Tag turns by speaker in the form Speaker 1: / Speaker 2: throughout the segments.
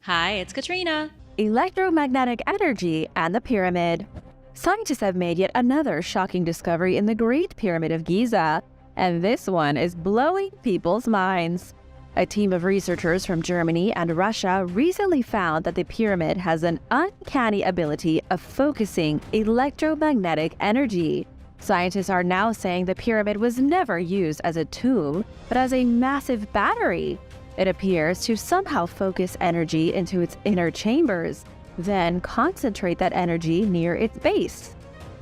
Speaker 1: Hi, it's Katrina.
Speaker 2: Electromagnetic energy and the pyramid. Scientists have made yet another shocking discovery in the Great Pyramid of Giza, and this one is blowing people's minds. A team of researchers from Germany and Russia recently found that the pyramid has an uncanny ability of focusing electromagnetic energy. Scientists are now saying the pyramid was never used as a tomb, but as a massive battery. It appears to somehow focus energy into its inner chambers, then concentrate that energy near its base.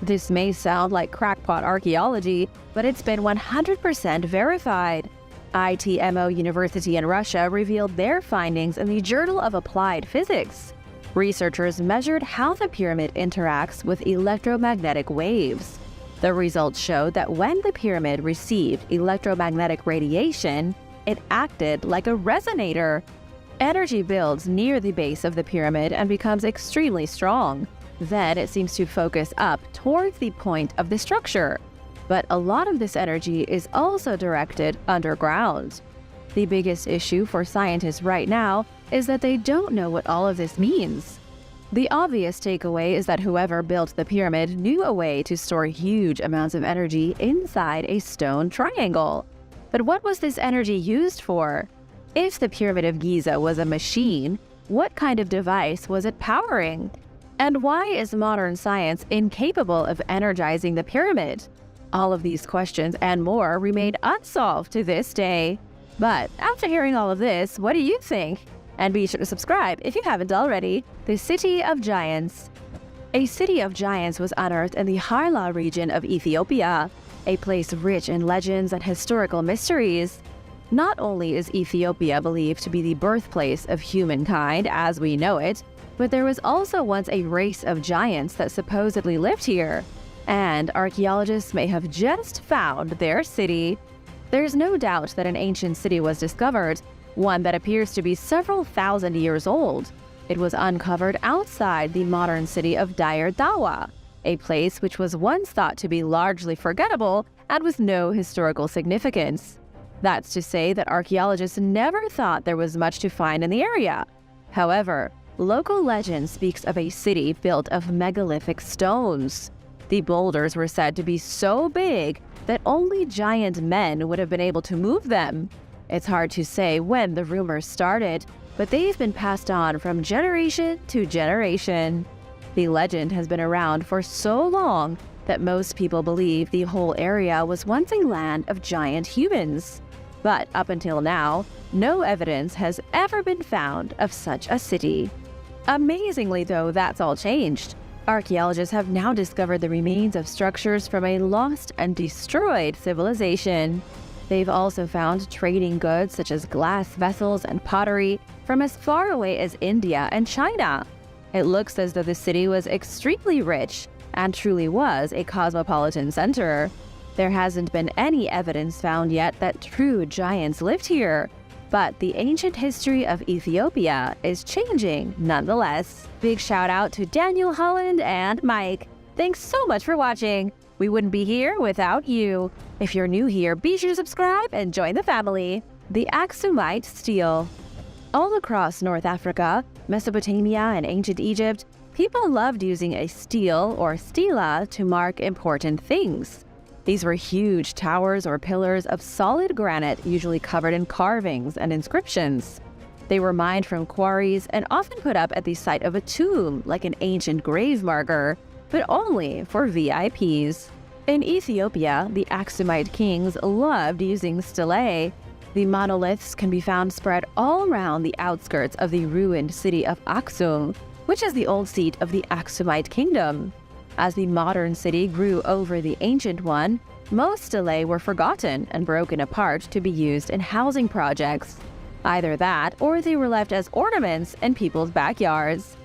Speaker 2: This may sound like crackpot archaeology, but it's been 100% verified. ITMO University in Russia revealed their findings in the Journal of Applied Physics. Researchers measured how the pyramid interacts with electromagnetic waves. The results showed that when the pyramid received electromagnetic radiation, it acted like a resonator. Energy builds near the base of the pyramid and becomes extremely strong. Then it seems to focus up towards the point of the structure. But a lot of this energy is also directed underground. The biggest issue for scientists right now is that they don't know what all of this means. The obvious takeaway is that whoever built the pyramid knew a way to store huge amounts of energy inside a stone triangle. But what was this energy used for? If the Pyramid of Giza was a machine, what kind of device was it powering? And why is modern science incapable of energizing the pyramid? All of these questions and more remain unsolved to this day. But after hearing all of this, what do you think? And be sure to subscribe if you haven't already. The City of Giants. A city of giants was unearthed in the Harla region of Ethiopia, a place rich in legends and historical mysteries. Not only is Ethiopia believed to be the birthplace of humankind as we know it, but there was also once a race of giants that supposedly lived here. And archaeologists may have just found their city. There's no doubt that an ancient city was discovered, one that appears to be several thousand years old. It was uncovered outside the modern city of Dire Dawa, a place which was once thought to be largely forgettable and with no historical significance. That's to say that archaeologists never thought there was much to find in the area. However, local legend speaks of a city built of megalithic stones. The boulders were said to be so big that only giant men would have been able to move them. It's hard to say when the rumors started, but they've been passed on from generation to generation. The legend has been around for so long that most people believe the whole area was once a land of giant humans. But up until now, no evidence has ever been found of such a city. Amazingly though, that's all changed. Archaeologists have now discovered the remains of structures from a lost and destroyed civilization. They've also found trading goods such as glass vessels and pottery from as far away as India and China. It looks as though the city was extremely rich and truly was a cosmopolitan center. There hasn't been any evidence found yet that true giants lived here, but the ancient history of Ethiopia is changing nonetheless. Big shout out to Daniel, Holland, and Mike. Thanks so much for watching. We wouldn't be here without you. If you're new here, be sure to subscribe and join the family. The Axumite stele. All across North Africa, Mesopotamia, and ancient Egypt, people loved using a stele or stela to mark important things. These were huge towers or pillars of solid granite, usually covered in carvings and inscriptions. They were mined from quarries and often put up at the site of a tomb, like an ancient grave marker, but only for VIPs. In Ethiopia, the Axumite kings loved using stelae. The monoliths can be found spread all around the outskirts of the ruined city of Aksum, which is the old seat of the Axumite kingdom. As the modern city grew over the ancient one, most stelae were forgotten and broken apart to be used in housing projects. Either that, or they were left as ornaments in people's backyards.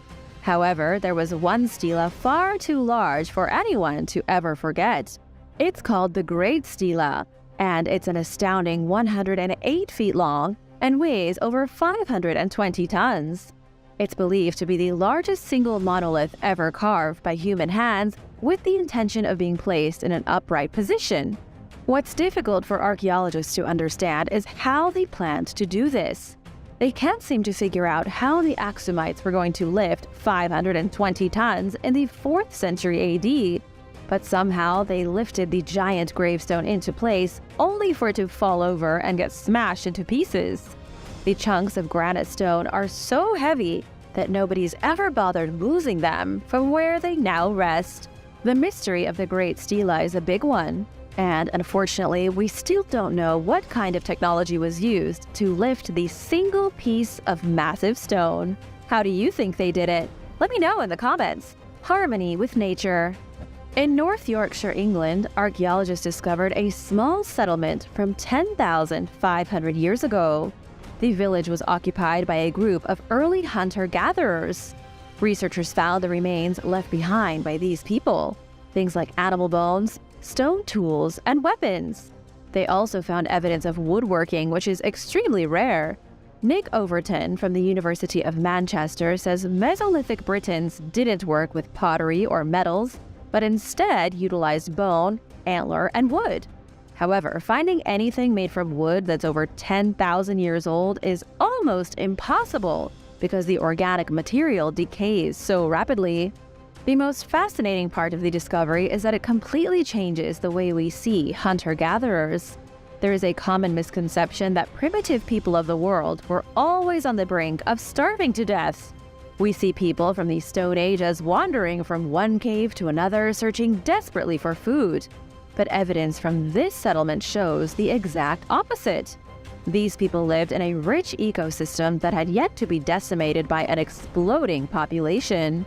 Speaker 2: However, there was one stela far too large for anyone to ever forget. It's called the Great Stela, and it's an astounding 108 feet long and weighs over 520 tons. It's believed to be the largest single monolith ever carved by human hands with the intention of being placed in an upright position. What's difficult for archaeologists to understand is how they planned to do this. They can't seem to figure out how the Axumites were going to lift 520 tons in the 4th century AD, but somehow they lifted the giant gravestone into place only for it to fall over and get smashed into pieces. The chunks of granite stone are so heavy that nobody's ever bothered moving them from where they now rest. The mystery of the Great Stela is a big one, and unfortunately, we still don't know what kind of technology was used to lift the single piece of massive stone. How do you think they did it? Let me know in the comments. Harmony with nature. In North Yorkshire, England, archaeologists discovered a small settlement from 10,500 years ago. The village was occupied by a group of early hunter-gatherers. Researchers found the remains left behind by these people, things like animal bones, stone tools, and weapons. They also found evidence of woodworking, which is extremely rare. Nick Overton from the University of Manchester says Mesolithic Britons didn't work with pottery or metals, but instead utilized bone, antler, and wood. However, finding anything made from wood that's over 10,000 years old is almost impossible because the organic material decays so rapidly. The most fascinating part of the discovery is that it completely changes the way we see hunter-gatherers. There is a common misconception that primitive people of the world were always on the brink of starving to death. We see people from the Stone Age as wandering from one cave to another, searching desperately for food. But evidence from this settlement shows the exact opposite. These people lived in a rich ecosystem that had yet to be decimated by an exploding population.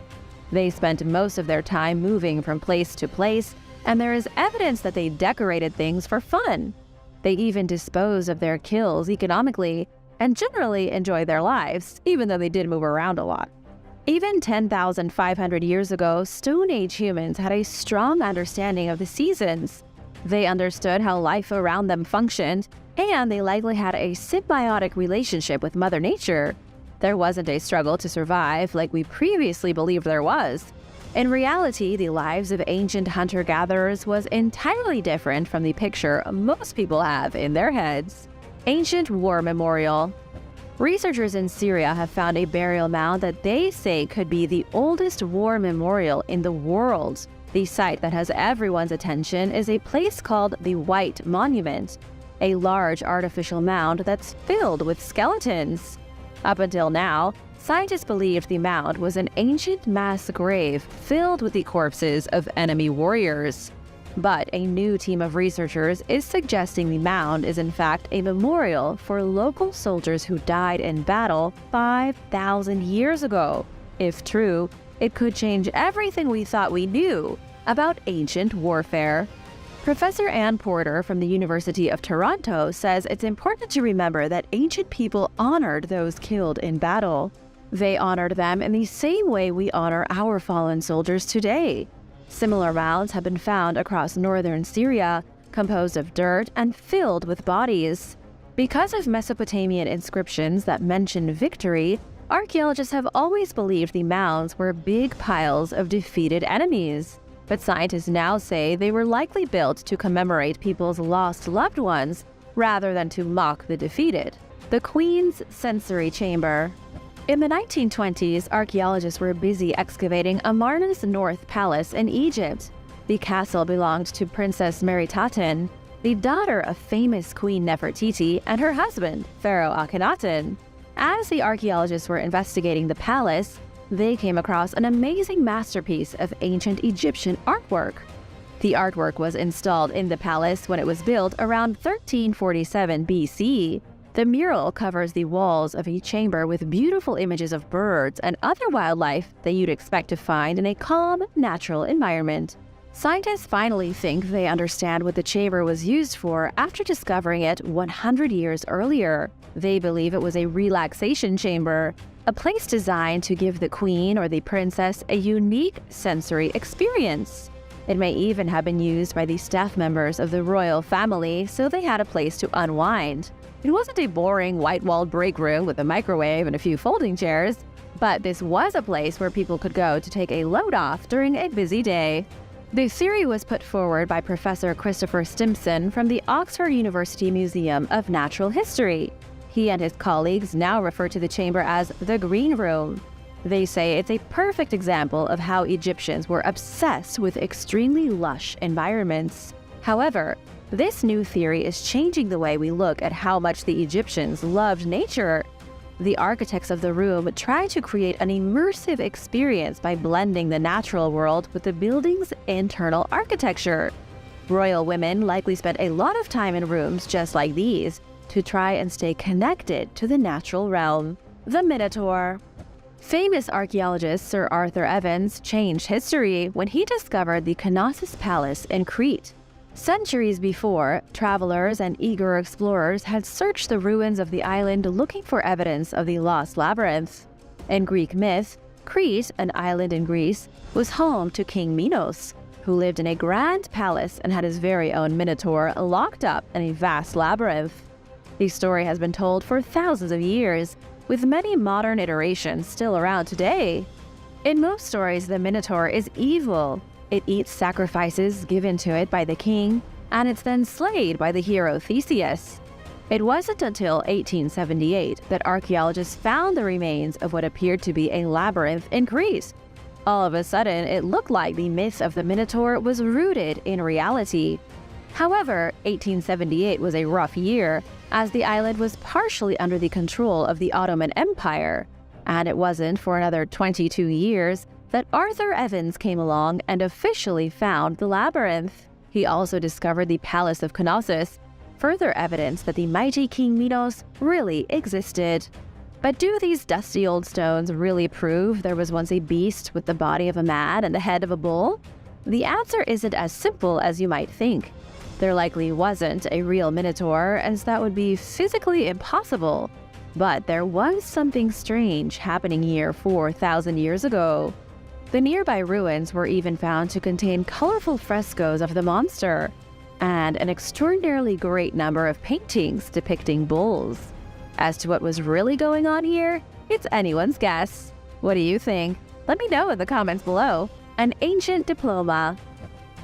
Speaker 2: They spent most of their time moving from place to place, and there is evidence that they decorated things for fun. They even disposed of their kills economically and generally enjoyed their lives, even though they did move around a lot. Even 10,500 years ago, Stone Age humans had a strong understanding of the seasons. They understood how life around them functioned, and they likely had a symbiotic relationship with Mother Nature. There wasn't a struggle to survive like we previously believed there was. In reality, the lives of ancient hunter-gatherers was entirely different from the picture most people have in their heads. Ancient War Memorial. Researchers in Syria have found a burial mound that they say could be the oldest war memorial in the world. The site that has everyone's attention is a place called the White Monument, a large artificial mound that's filled with skeletons. Up until now, scientists believed the mound was an ancient mass grave filled with the corpses of enemy warriors. But a new team of researchers is suggesting the mound is in fact a memorial for local soldiers who died in battle 5,000 years ago. If true, it could change everything we thought we knew about ancient warfare. Professor Ann Porter from the University of Toronto says it's important to remember that ancient people honored those killed in battle. They honored them in the same way we honor our fallen soldiers today. Similar mounds have been found across northern Syria, composed of dirt and filled with bodies. Because of Mesopotamian inscriptions that mention victory, archaeologists have always believed the mounds were big piles of defeated enemies. But scientists now say they were likely built to commemorate people's lost loved ones rather than to mock the defeated. The Queen's Sensory Chamber. In the 1920s, archaeologists were busy excavating Amarna's North Palace in Egypt. The castle belonged to Princess Meritaten, the daughter of famous Queen Nefertiti and her husband, Pharaoh Akhenaten. As the archaeologists were investigating the palace, they came across an amazing masterpiece of ancient Egyptian artwork. The artwork was installed in the palace when it was built around 1347 BC. The mural covers the walls of a chamber with beautiful images of birds and other wildlife that you'd expect to find in a calm, natural environment. Scientists finally think they understand what the chamber was used for after discovering it 100 years earlier. They believe it was a relaxation chamber, a place designed to give the queen or the princess a unique sensory experience. It may even have been used by the staff members of the royal family so they had a place to unwind. It wasn't a boring white-walled break room with a microwave and a few folding chairs, but this was a place where people could go to take a load off during a busy day. The theory was put forward by Professor Christopher Stimpson from the Oxford University Museum of Natural History. He and his colleagues now refer to the chamber as the Green Room. They say it's a perfect example of how Egyptians were obsessed with extremely lush environments. However, this new theory is changing the way we look at how much the Egyptians loved nature. The architects of the room tried to create an immersive experience by blending the natural world with the building's internal architecture. Royal women likely spent a lot of time in rooms just like these to try and stay connected to the natural realm. The Minotaur. Famous archaeologist Sir Arthur Evans changed history when he discovered the Knossos Palace in Crete. Centuries before, travelers and eager explorers had searched the ruins of the island looking for evidence of the lost labyrinth. In Greek myth, Crete, an island in Greece, was home to King Minos, who lived in a grand palace and had his very own Minotaur locked up in a vast labyrinth. The story has been told for thousands of years, with many modern iterations still around today. In most stories, the Minotaur is evil. It eats sacrifices given to it by the king, and it's then slayed by the hero Theseus. It wasn't until 1878 that archaeologists found the remains of what appeared to be a labyrinth in Crete. All of a sudden, it looked like the myth of the Minotaur was rooted in reality. However, 1878 was a rough year, as the island was partially under the control of the Ottoman Empire, and it wasn't for another 22 years that Arthur Evans came along and officially found the labyrinth. He also discovered the Palace of Knossos, further evidence that the mighty King Minos really existed. But do these dusty old stones really prove there was once a beast with the body of a man and the head of a bull? The answer isn't as simple as you might think. There likely wasn't a real Minotaur, as that would be physically impossible. But there was something strange happening here 4,000 years ago. The nearby ruins were even found to contain colorful frescoes of the monster, and an extraordinarily great number of paintings depicting bulls. As to what was really going on here, it's anyone's guess. What do you think? Let me know in the comments below. An ancient diploma.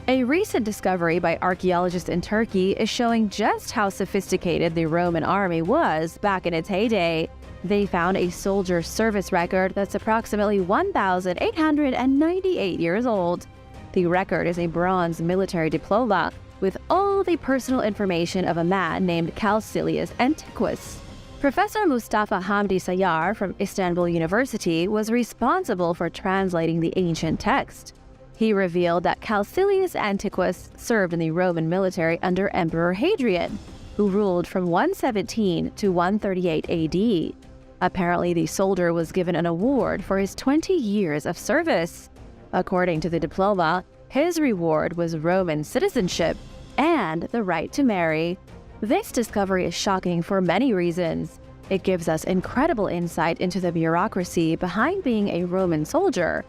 Speaker 2: A recent discovery by archaeologists in Turkey is showing just how sophisticated the Roman army was back in its heyday. They found a soldier service record that's approximately 1,898 years old. The record is a bronze military diploma with all the personal information of a man named Calcilius Antiquus. Professor Mustafa Hamdi Sayar from Istanbul University was responsible for translating the ancient text. He revealed that Calcilius Antiquus served in the Roman military under Emperor Hadrian, who ruled from 117 to 138 AD. Apparently, the soldier was given an award for his 20 years of service. According to the diploma, his reward was Roman citizenship and the right to marry. This discovery is shocking for many reasons. It gives us incredible insight into the bureaucracy behind being a Roman soldier.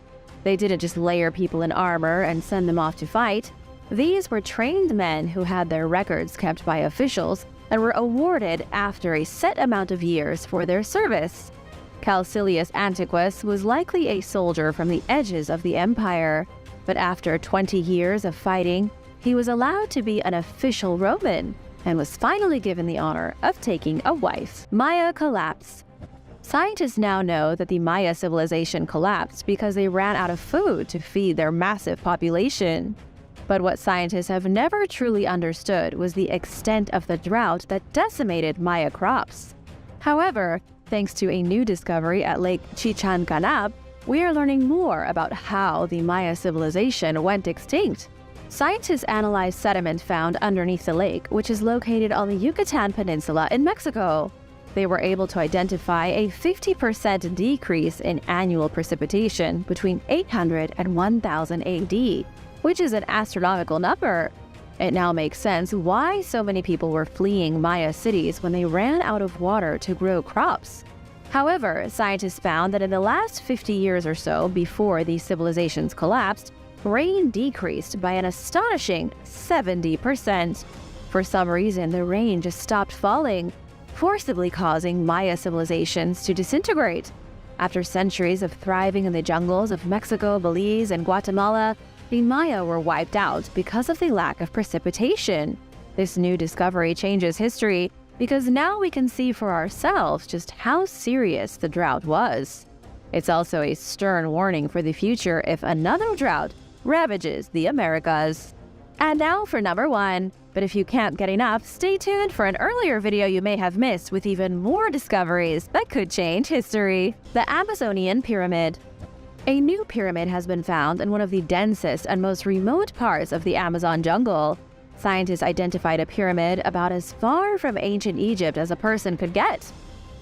Speaker 2: They didn't just layer people in armor and send them off to fight. These were trained men who had their records kept by officials and were awarded after a set amount of years for their service. Calcilius Antiquus was likely a soldier from the edges of the empire, but after 20 years of fighting, he was allowed to be an official Roman and was finally given the honor of taking a wife. Maya collapse. Scientists now know that the Maya civilization collapsed because they ran out of food to feed their massive population. But what scientists have never truly understood was the extent of the drought that decimated Maya crops. However, thanks to a new discovery at Lake Chichancanab, we are learning more about how the Maya civilization went extinct. Scientists analyzed sediment found underneath the lake, which is located on the Yucatan Peninsula in Mexico. They were able to identify a 50% decrease in annual precipitation between 800 and 1000 AD, which is an astronomical number. It now makes sense why so many people were fleeing Maya cities when they ran out of water to grow crops. However, scientists found that in the last 50 years or so before these civilizations collapsed, rain decreased by an astonishing 70%. For some reason, the rain just stopped falling, forcibly causing Maya civilizations to disintegrate. After centuries of thriving in the jungles of Mexico, Belize, and Guatemala, the Maya were wiped out because of the lack of precipitation. This new discovery changes history because now we can see for ourselves just how serious the drought was. It's also a stern warning for the future if another drought ravages the Americas. And now for number 1. But if you can't get enough, stay tuned for an earlier video you may have missed with even more discoveries that could change history. The Amazonian Pyramid. A new pyramid has been found in one of the densest and most remote parts of the Amazon jungle. Scientists identified a pyramid about as far from ancient Egypt as a person could get.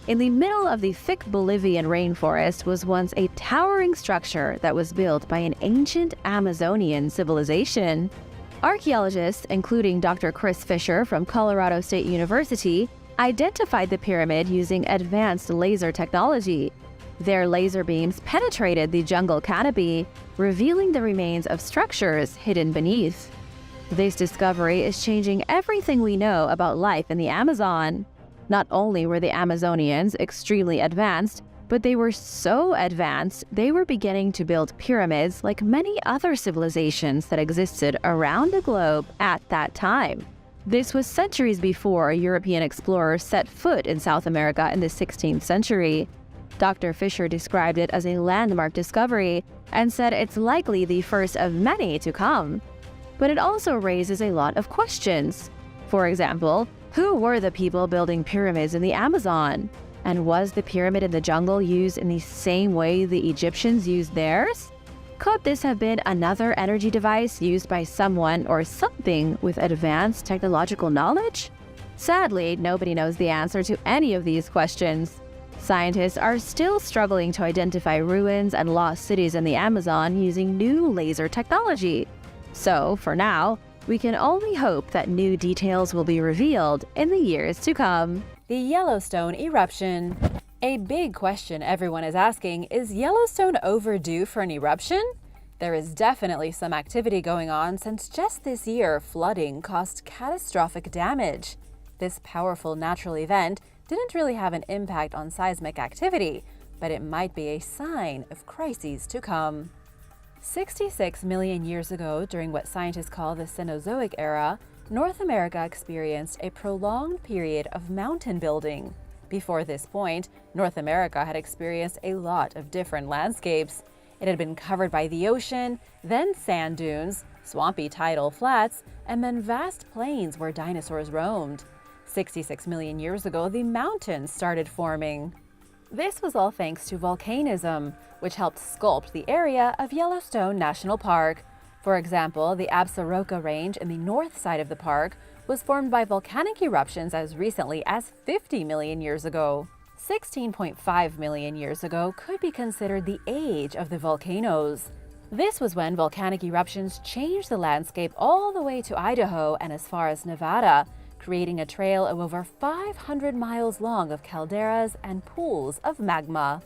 Speaker 2: In the middle of the thick Bolivian rainforest was once a towering structure that was built by an ancient Amazonian civilization. Archaeologists, including Dr. Chris Fisher from Colorado State University, identified the pyramid using advanced laser technology. Their laser beams penetrated the jungle canopy, revealing the remains of structures hidden beneath. This discovery is changing everything we know about life in the Amazon. Not only were the Amazonians extremely advanced, but they were so advanced they were beginning to build pyramids like many other civilizations that existed around the globe at that time. This was centuries before European explorers set foot in South America in the 16th century. Dr. Fisher described it as a landmark discovery and said it's likely the first of many to come. But it also raises a lot of questions. For example, who were the people building pyramids in the Amazon? And was the pyramid in the jungle used in the same way the Egyptians used theirs? Could this have been another energy device used by someone or something with advanced technological knowledge? Sadly, nobody knows the answer to any of these questions. Scientists are still struggling to identify ruins and lost cities in the Amazon using new laser technology. So, for now, we can only hope that new details will be revealed in the years to come.
Speaker 1: The Yellowstone eruption. A big question everyone is asking, is Yellowstone overdue for an eruption? There is definitely some activity going on since just this year flooding caused catastrophic damage. This powerful natural event didn't really have an impact on seismic activity, but it might be a sign of crises to come. 66 million years ago, during what scientists call the Cenozoic era, North America experienced a prolonged period of mountain building. Before this point, North America had experienced a lot of different landscapes. It had been covered by the ocean, then sand dunes, swampy tidal flats, and then vast plains where dinosaurs roamed. 66 million years ago, the mountains started forming. This was all thanks to volcanism, which helped sculpt the area of Yellowstone National Park. For example, the Absaroka Range in the north side of the park was formed by volcanic eruptions as recently as 50 million years ago. 16.5 million years ago could be considered the age of the volcanoes. This was when volcanic eruptions changed the landscape all the way to Idaho and as far as Nevada, creating a trail of over 500 miles long of calderas and pools of magma.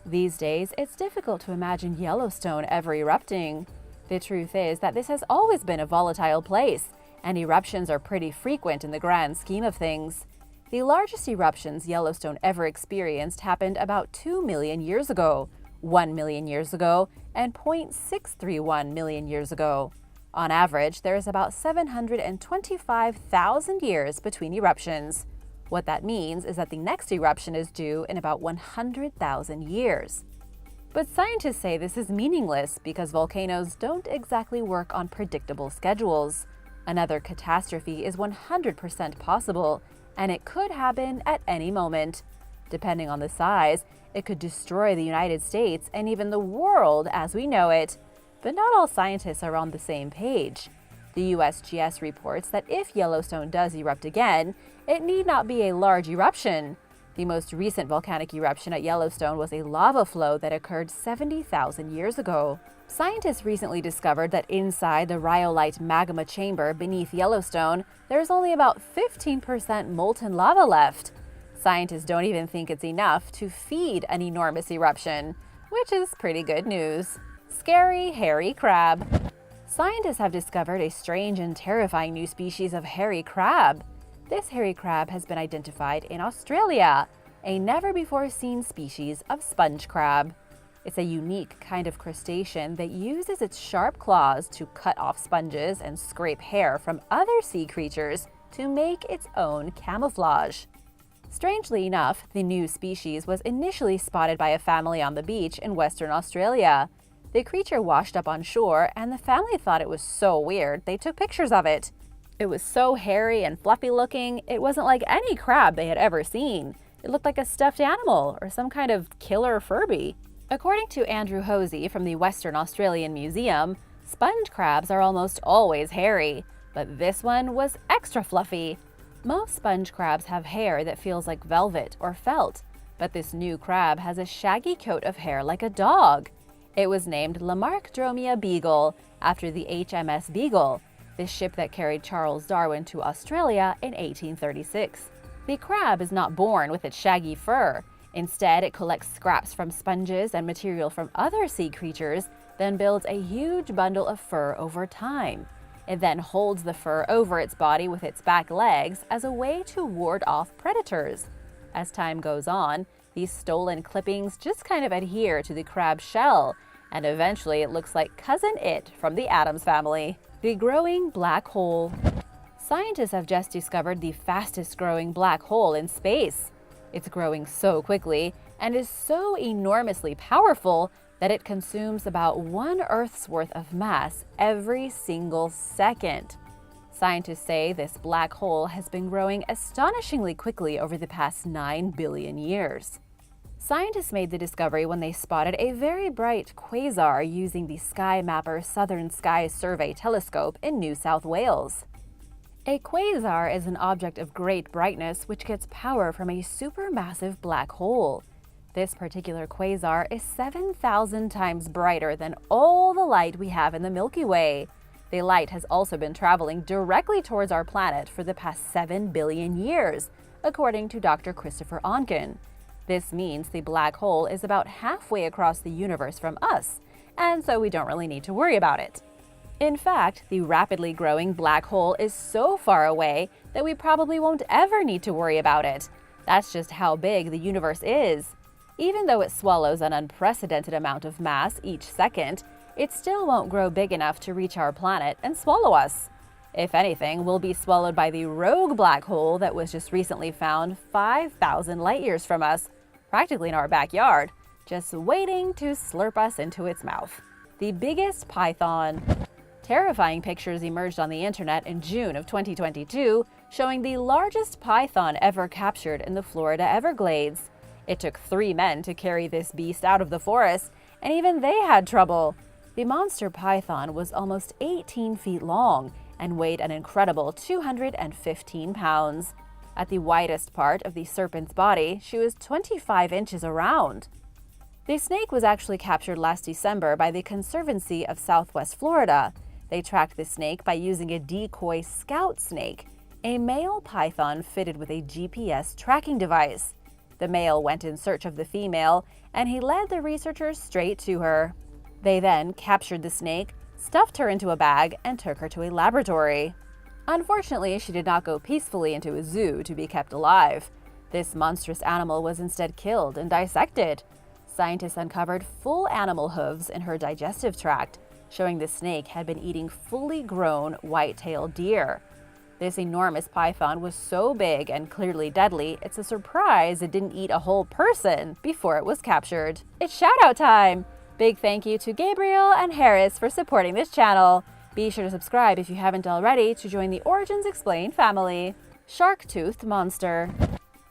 Speaker 1: These days, it's difficult to imagine Yellowstone ever erupting. The truth is that this has always been a volatile place, and eruptions are pretty frequent in the grand scheme of things. The largest eruptions Yellowstone ever experienced happened about 2 million years ago, 1 million years ago, and 0.631 million years ago. On average, there is about 725,000 years between eruptions. What that means is that the next eruption is due in about 100,000 years. But scientists say this is meaningless because volcanoes don't exactly work on predictable schedules. Another catastrophe is 100% possible, and it could happen at any moment. Depending on the size, it could destroy the United States and even the world as we know it. But not all scientists are on the same page. The USGS reports that if Yellowstone does erupt again, it need not be a large eruption. The most recent volcanic eruption at Yellowstone was a lava flow that occurred 70,000 years ago. Scientists recently discovered that inside the rhyolite magma chamber beneath Yellowstone, there's only about 15% molten lava left. Scientists don't even think it's enough to feed an enormous eruption, which is pretty good news. Scary hairy crab. Scientists have discovered a strange and terrifying new species of hairy crab. This hairy crab has been identified in Australia, a never-before-seen species of sponge crab. It's a unique kind of crustacean that uses its sharp claws to cut off sponges and scrape hair from other sea creatures to make its own camouflage. Strangely enough, the new species was initially spotted by a family on the beach in Western Australia. The creature washed up on shore, and the family thought it was so weird they took pictures of it. It was so hairy and fluffy looking, it wasn't like any crab they had ever seen. It looked like a stuffed animal or some kind of killer Furby. According to Andrew Hosey from the Western Australian Museum, sponge crabs are almost always hairy, but this one was extra fluffy. Most sponge crabs have hair that feels like velvet or felt, but this new crab has a shaggy coat of hair like a dog. It was named Lamarckdromia beagle after the HMS Beagle, the ship that carried Charles Darwin to Australia in 1836. The crab is not born with its shaggy fur. Instead, it collects scraps from sponges and material from other sea creatures, then builds a huge bundle of fur over time. It then holds the fur over its body with its back legs as a way to ward off predators. As time goes on, these stolen clippings just kind of adhere to the crab's shell, and eventually it looks like Cousin It from the Addams Family. The growing black hole. Scientists have just discovered the fastest growing black hole in space. It's growing so quickly and is so enormously powerful that it consumes about 1 Earth's worth of mass every single second. Scientists say this black hole has been growing astonishingly quickly over the past 9 billion years. Scientists made the discovery when they spotted a very bright quasar using the SkyMapper Southern Sky Survey telescope in New South Wales. A quasar is an object of great brightness which gets power from a supermassive black hole. This particular quasar is 7,000 times brighter than all the light we have in the Milky Way. The light has also been traveling directly towards our planet for the past 7 billion years, according to Dr. Christopher Onken. This means the black hole is about halfway across the universe from us, and so we don't really need to worry about it. In fact, the rapidly growing black hole is so far away that we probably won't ever need to worry about it. That's just how big the universe is. Even though it swallows an unprecedented amount of mass each second, it still won't grow big enough to reach our planet and swallow us. If anything, we'll be swallowed by the rogue black hole that was just recently found 5,000 light years from us, practically in our backyard, just waiting to slurp us into its mouth. The biggest python. Terrifying pictures emerged on the internet in June of 2022 showing the largest python ever captured in the Florida Everglades. It took 3 men to carry this beast out of the forest, and even they had trouble. The monster python was almost 18 feet long and weighed an incredible 215 pounds. At the widest part of the serpent's body, she was 25 inches around. The snake was actually captured last December by the Conservancy of Southwest Florida. They tracked the snake by using a decoy scout snake, a male python fitted with a GPS tracking device. The male went in search of the female, and he led the researchers straight to her. They then captured the snake, stuffed her into a bag, and took her to a laboratory. Unfortunately, she did not go peacefully into a zoo to be kept alive. This monstrous animal was instead killed and dissected. Scientists uncovered full animal hooves in her digestive tract, showing the snake had been eating fully grown white-tailed deer. This enormous python was so big and clearly deadly, it's a surprise it didn't eat a whole person before it was captured. It's shout-out time! Big thank you to Gabriel and Harris for supporting this channel. Be sure to subscribe if you haven't already to join the Origins Explained family. Shark-toothed monster.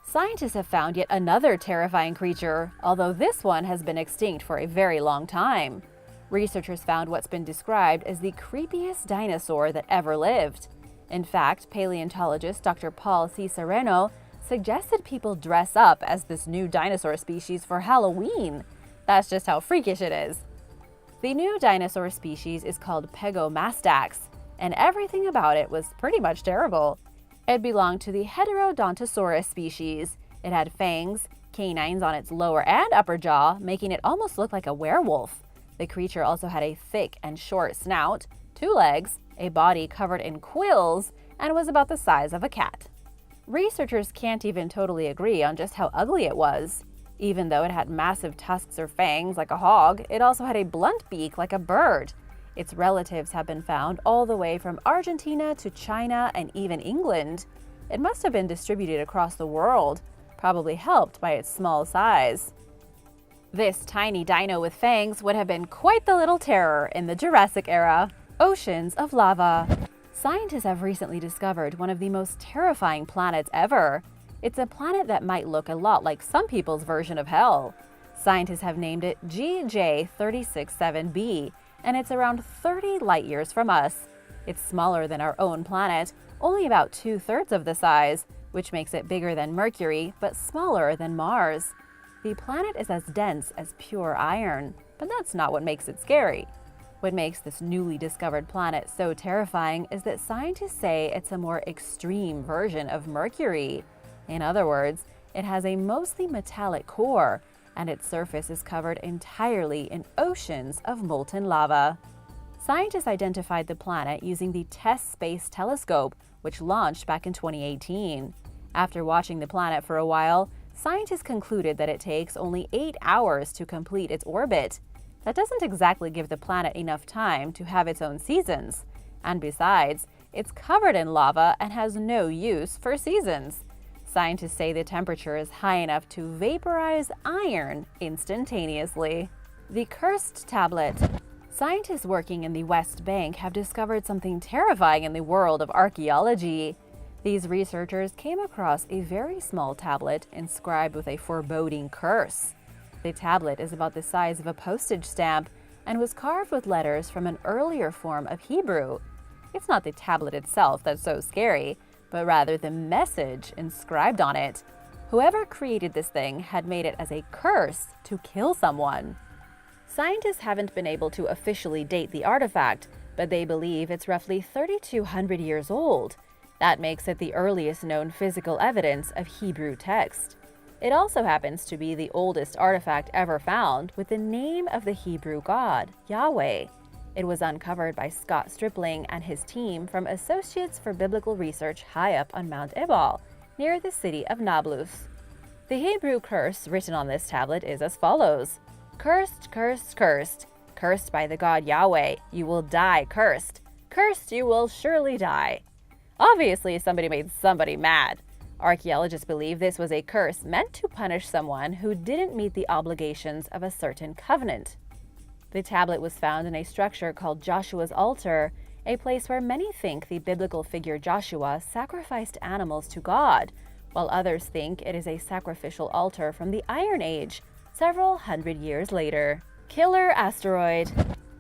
Speaker 1: Scientists have found yet another terrifying creature, although this one has been extinct for a very long time. Researchers found what's been described as the creepiest dinosaur that ever lived. In fact, paleontologist Dr. Paul C. Sereno suggested people dress up as this new dinosaur species for Halloween. That's just how freakish it is. The new dinosaur species is called Pegomastax, and everything about it was pretty much terrible. It belonged to the Heterodontosaurus species. It had fangs, canines on its lower and upper jaw, making it almost look like a werewolf. The creature also had a thick and short snout, 2 legs, a body covered in quills, and was about the size of a cat. Researchers can't even totally agree on just how ugly it was. Even though it had massive tusks or fangs like a hog, it also had a blunt beak like a bird. Its relatives have been found all the way from Argentina to China and even England. It must have been distributed across the world, probably helped by its small size. This tiny dino with fangs would have been quite the little terror in the Jurassic era. Oceans of lava. Scientists have recently discovered one of the most terrifying planets ever. It's a planet that might look a lot like some people's version of hell. Scientists have named it GJ367b, and it's around 30 light years from us. It's smaller than our own planet, only about 2/3 of the size, which makes it bigger than Mercury, but smaller than Mars. The planet is as dense as pure iron, but that's not what makes it scary. What makes this newly discovered planet so terrifying is that scientists say it's a more extreme version of Mercury. In other words, it has a mostly metallic core, and its surface is covered entirely in oceans of molten lava. Scientists identified the planet using the TESS Space Telescope, which launched back in 2018. After watching the planet for a while, scientists concluded that it takes only 8 hours to complete its orbit. That doesn't exactly give the planet enough time to have its own seasons. And besides, it's covered in lava and has no use for seasons. Scientists say the temperature is high enough to vaporize iron instantaneously. The Cursed Tablet. Scientists working in the West Bank have discovered something terrifying in the world of archaeology. These researchers came across a very small tablet inscribed with a foreboding curse. The tablet is about the size of a postage stamp and was carved with letters from an earlier form of Hebrew. It's not the tablet itself that's so scary, but rather the message inscribed on it. Whoever created this thing had made it as a curse to kill someone. Scientists haven't been able to officially date the artifact, but they believe it's roughly 3,200 years old. That makes it the earliest known physical evidence of Hebrew text. It also happens to be the oldest artifact ever found with the name of the Hebrew god, Yahweh. It was uncovered by Scott Stripling and his team from Associates for Biblical Research high up on Mount Ebal, near the city of Nablus. The Hebrew curse written on this tablet is as follows: "Cursed, cursed, cursed. Cursed by the god Yahweh, you will die cursed. Cursed, you will surely die." Obviously, somebody made somebody mad. Archaeologists believe this was a curse meant to punish someone who didn't meet the obligations of a certain covenant. The tablet was found in a structure called Joshua's altar, a place where many think the biblical figure Joshua sacrificed animals to God, while others think it is a sacrificial altar from the Iron Age, several hundred years later. Killer asteroid.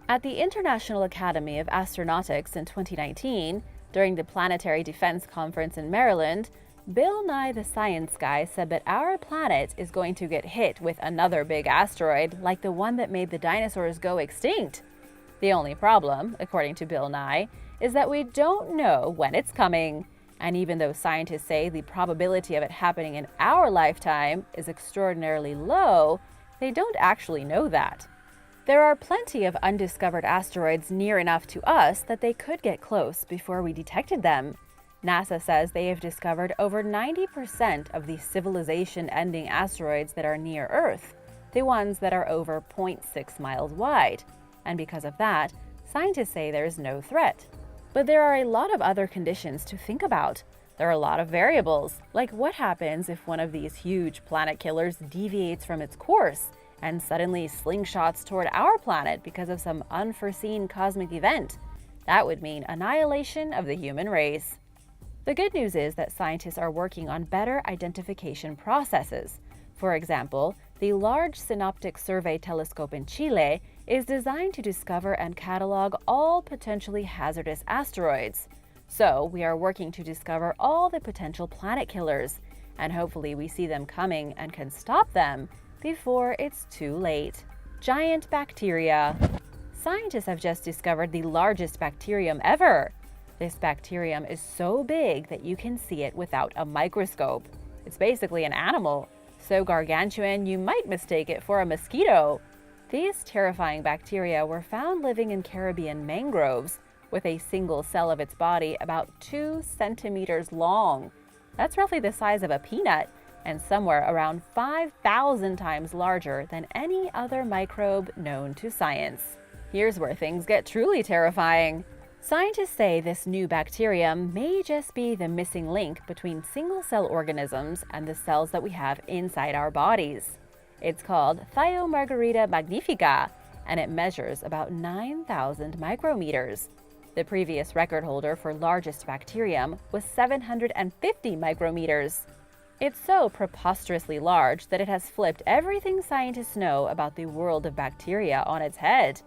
Speaker 1: At the International Academy of Astronautics in 2019, during the Planetary Defense Conference in Maryland, Bill Nye the Science Guy said that our planet is going to get hit with another big asteroid like the one that made the dinosaurs go extinct. The only problem, according to Bill Nye, is that we don't know when it's coming. And even though scientists say the probability of it happening in our lifetime is extraordinarily low, they don't actually know that. There are plenty of undiscovered asteroids near enough to us that they could get close before we detected them. NASA says they have discovered over 90% of the civilization-ending asteroids that are near Earth, the ones that are over 0.6 miles wide. And because of that, scientists say there is no threat. But there are a lot of other conditions to think about. There are a lot of variables, like what happens if one of these huge planet killers deviates from its course and suddenly slingshots toward our planet because of some unforeseen cosmic event. That would mean annihilation of the human race. The good news is that scientists are working on better identification processes. For example, the Large Synoptic Survey Telescope in Chile is designed to discover and catalog all potentially hazardous asteroids. So we are working to discover all the potential planet killers, and hopefully we see them coming and can stop them before it's too late. Giant bacteria. Scientists have just discovered the largest bacterium ever. This bacterium is so big that you can see it without a microscope. It's basically an animal, so gargantuan you might mistake it for a mosquito. These terrifying bacteria were found living in Caribbean mangroves, with a single cell of its body about 2 centimeters long. That's roughly the size of a peanut, and somewhere around 5,000 times larger than any other microbe known to science. Here's where things get truly terrifying. Scientists say this new bacterium may just be the missing link between single-cell organisms and the cells that we have inside our bodies. It's called Thiomargarita magnifica, and it measures about 9,000 micrometers. The previous record holder for largest bacterium was 750 micrometers. It's so preposterously large that it has flipped everything scientists know about the world of bacteria on its head.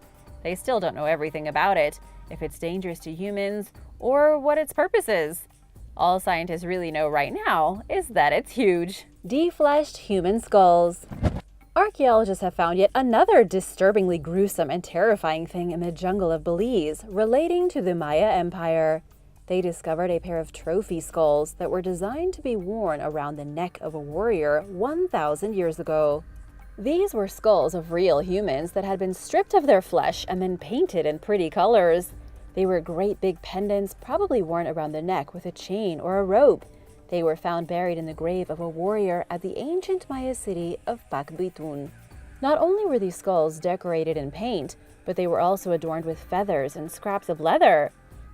Speaker 1: They still don't know everything about it, if it's dangerous to humans, or what its purpose is. All scientists really know right now is that it's huge. Defleshed human skulls. Archaeologists have found yet another disturbingly gruesome and terrifying thing in the jungle of Belize relating to the Maya Empire. They discovered a pair of trophy skulls that were designed to be worn around the neck of a warrior 1,000 years ago. These were skulls of real humans that had been stripped of their flesh and then painted in pretty colors. They were great big pendants, probably worn around the neck with a chain or a rope. They were found buried in the grave of a warrior at the ancient Maya city of Pacbitun. Not only were these skulls decorated in paint, but they were also adorned with feathers and scraps of leather.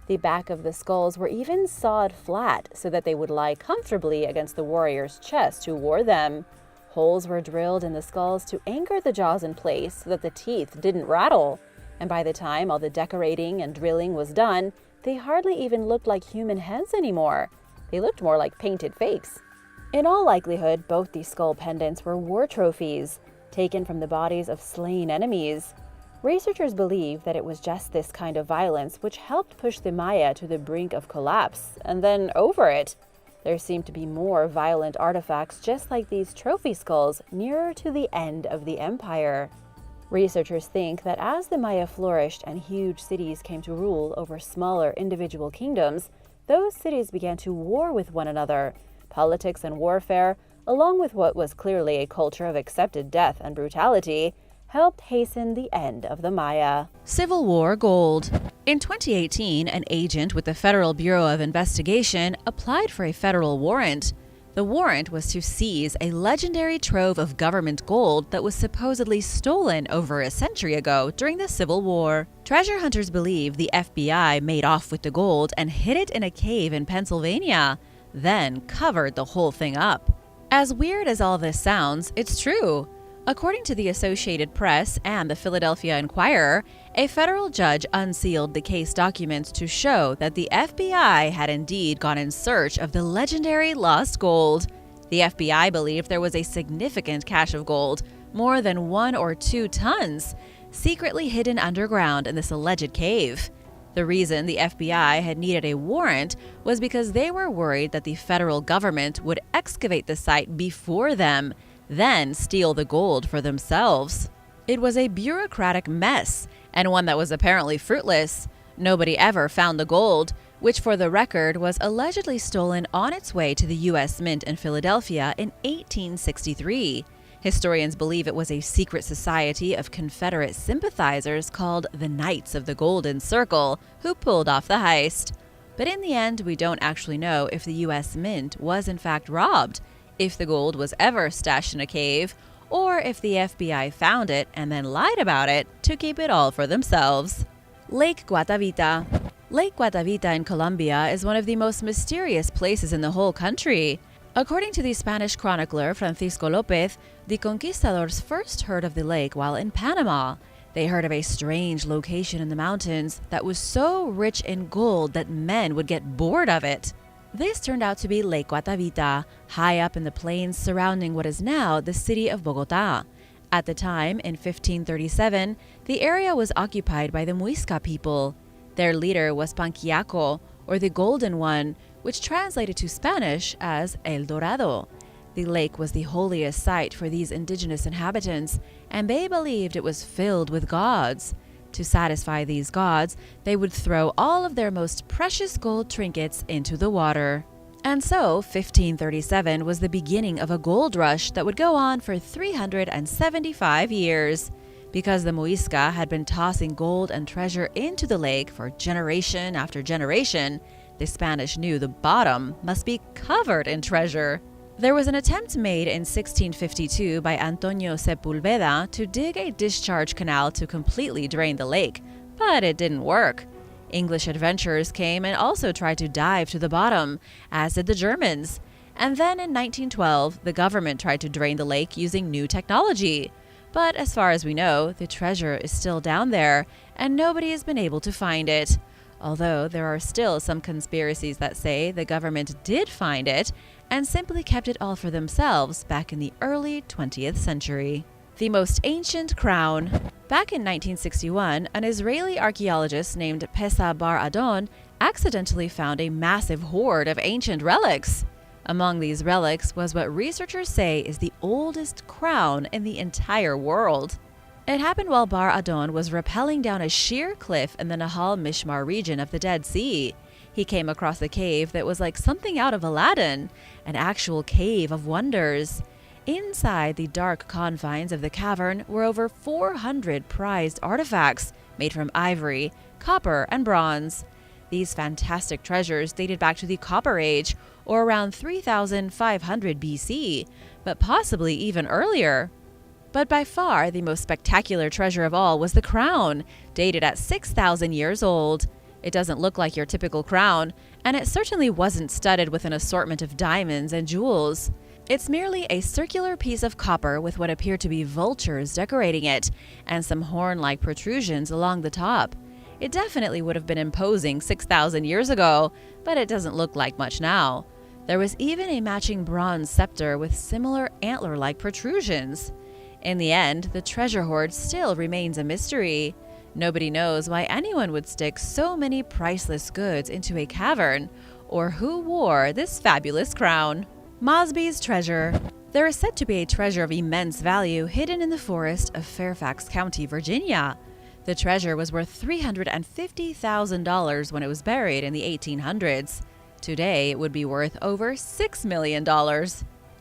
Speaker 1: The back of the skulls were even sawed flat so that they would lie comfortably against the warrior's chest who wore them. Holes were drilled in the skulls to anchor the jaws in place so that the teeth didn't rattle. And by the time all the decorating and drilling was done, they hardly even looked like human heads anymore. They looked more like painted fakes. In all likelihood, both these skull pendants were war trophies, taken from the bodies of slain enemies. Researchers believe that it was just this kind of violence which helped push the Maya to the brink of collapse, and then over it. There seem to be more violent artifacts just like these trophy skulls nearer to the end of the empire. Researchers think that as the Maya flourished and huge cities came to rule over smaller individual kingdoms, those cities began to war with one another. Politics and warfare, along with what was clearly a culture of accepted death and brutality, helped hasten the end of the Maya.
Speaker 2: Civil War gold. In 2018, an agent with the Federal Bureau of Investigation applied for a federal warrant. The warrant was to seize a legendary trove of government gold that was supposedly stolen over a century ago during the Civil War. Treasure hunters believe the FBI made off with the gold and hid it in a cave in Pennsylvania, then covered the whole thing up. As weird as all this sounds, it's true. According to the Associated Press and the Philadelphia Inquirer, a federal judge unsealed the case documents to show that the FBI had indeed gone in search of the legendary lost gold. The FBI believed there was a significant cache of gold, more than 1 or 2 tons, secretly hidden underground in this alleged cave. The reason the FBI had needed a warrant was because they were worried that the federal government would excavate the site before them, then steal the gold for themselves. It was a bureaucratic mess, and one that was apparently fruitless. Nobody ever found the gold, which for the record was allegedly stolen on its way to the U.S. Mint in Philadelphia in 1863. Historians believe it was a secret society of Confederate sympathizers called the Knights of the Golden Circle who pulled off the heist. But in the end, we don't actually know if the U.S. Mint was in fact robbed, if the gold was ever stashed in a cave, or if the FBI found it and then lied about it to keep it all for themselves. Lake Guaatavita. Lake Guaatavita in Colombia is one of the most mysterious places in the whole country. According to the Spanish chronicler Francisco López, the conquistadors first heard of the lake while in Panama. They heard of a strange location in the mountains that was so rich in gold that men would get bored of it. This turned out to be Lake Guaatavita, high up in the plains surrounding what is now the city of Bogotá. At the time, in 1537, the area was occupied by the Muisca people. Their leader was Panquiaco, or the Golden One, which translated to Spanish as El Dorado. The lake was the holiest site for these indigenous inhabitants, and they believed it was filled with gods. To satisfy these gods, they would throw all of their most precious gold trinkets into the water. And so, 1537 was the beginning of a gold rush that would go on for 375 years. Because the Muisca had been tossing gold and treasure into the lake for generation after generation, the Spanish knew the bottom must be covered in treasure.
Speaker 1: There was an attempt made in 1652 by Antonio Sepulveda to dig a discharge canal to completely drain the lake, but it didn't work. English adventurers came and also tried to dive to the bottom, as did the Germans. And then in 1912, the government tried to drain the lake using new technology. But as far as we know, the treasure is still down there, and nobody has been able to find it. Although there are still some conspiracies that say the government did find it and simply kept it all for themselves back in the early 20th century. The most ancient crown. Back in 1961, an Israeli archaeologist named Pesa Bar Adon accidentally found a massive hoard of ancient relics. Among these relics was what researchers say is the oldest crown in the entire world. It happened while Bar Adon was rappelling down a sheer cliff in the Nahal Mishmar region of the Dead Sea. He came across a cave that was like something out of Aladdin, an actual cave of wonders. Inside the dark confines of the cavern were over 400 prized artifacts made from ivory, copper, and bronze. These fantastic treasures dated back to the Copper Age, or around 3,500 BC, but possibly even earlier. But by far the most spectacular treasure of all was the crown, dated at 6,000 years old. It doesn't look like your typical crown, and it certainly wasn't studded with an assortment of diamonds and jewels. It's merely a circular piece of copper with what appear to be vultures decorating it, and some horn-like protrusions along the top. It definitely would have been imposing 6,000 years ago, but it doesn't look like much now. There was even a matching bronze scepter with similar antler-like protrusions. In the end, the treasure hoard still remains a mystery. Nobody knows why anyone would stick so many priceless goods into a cavern, or who wore this fabulous crown. Mosbys Treasure. There is said to be a treasure of immense value hidden in the forest of Fairfax County, Virginia. The treasure was worth $350,000 when it was buried in the 1800s. Today, it would be worth over $6 million.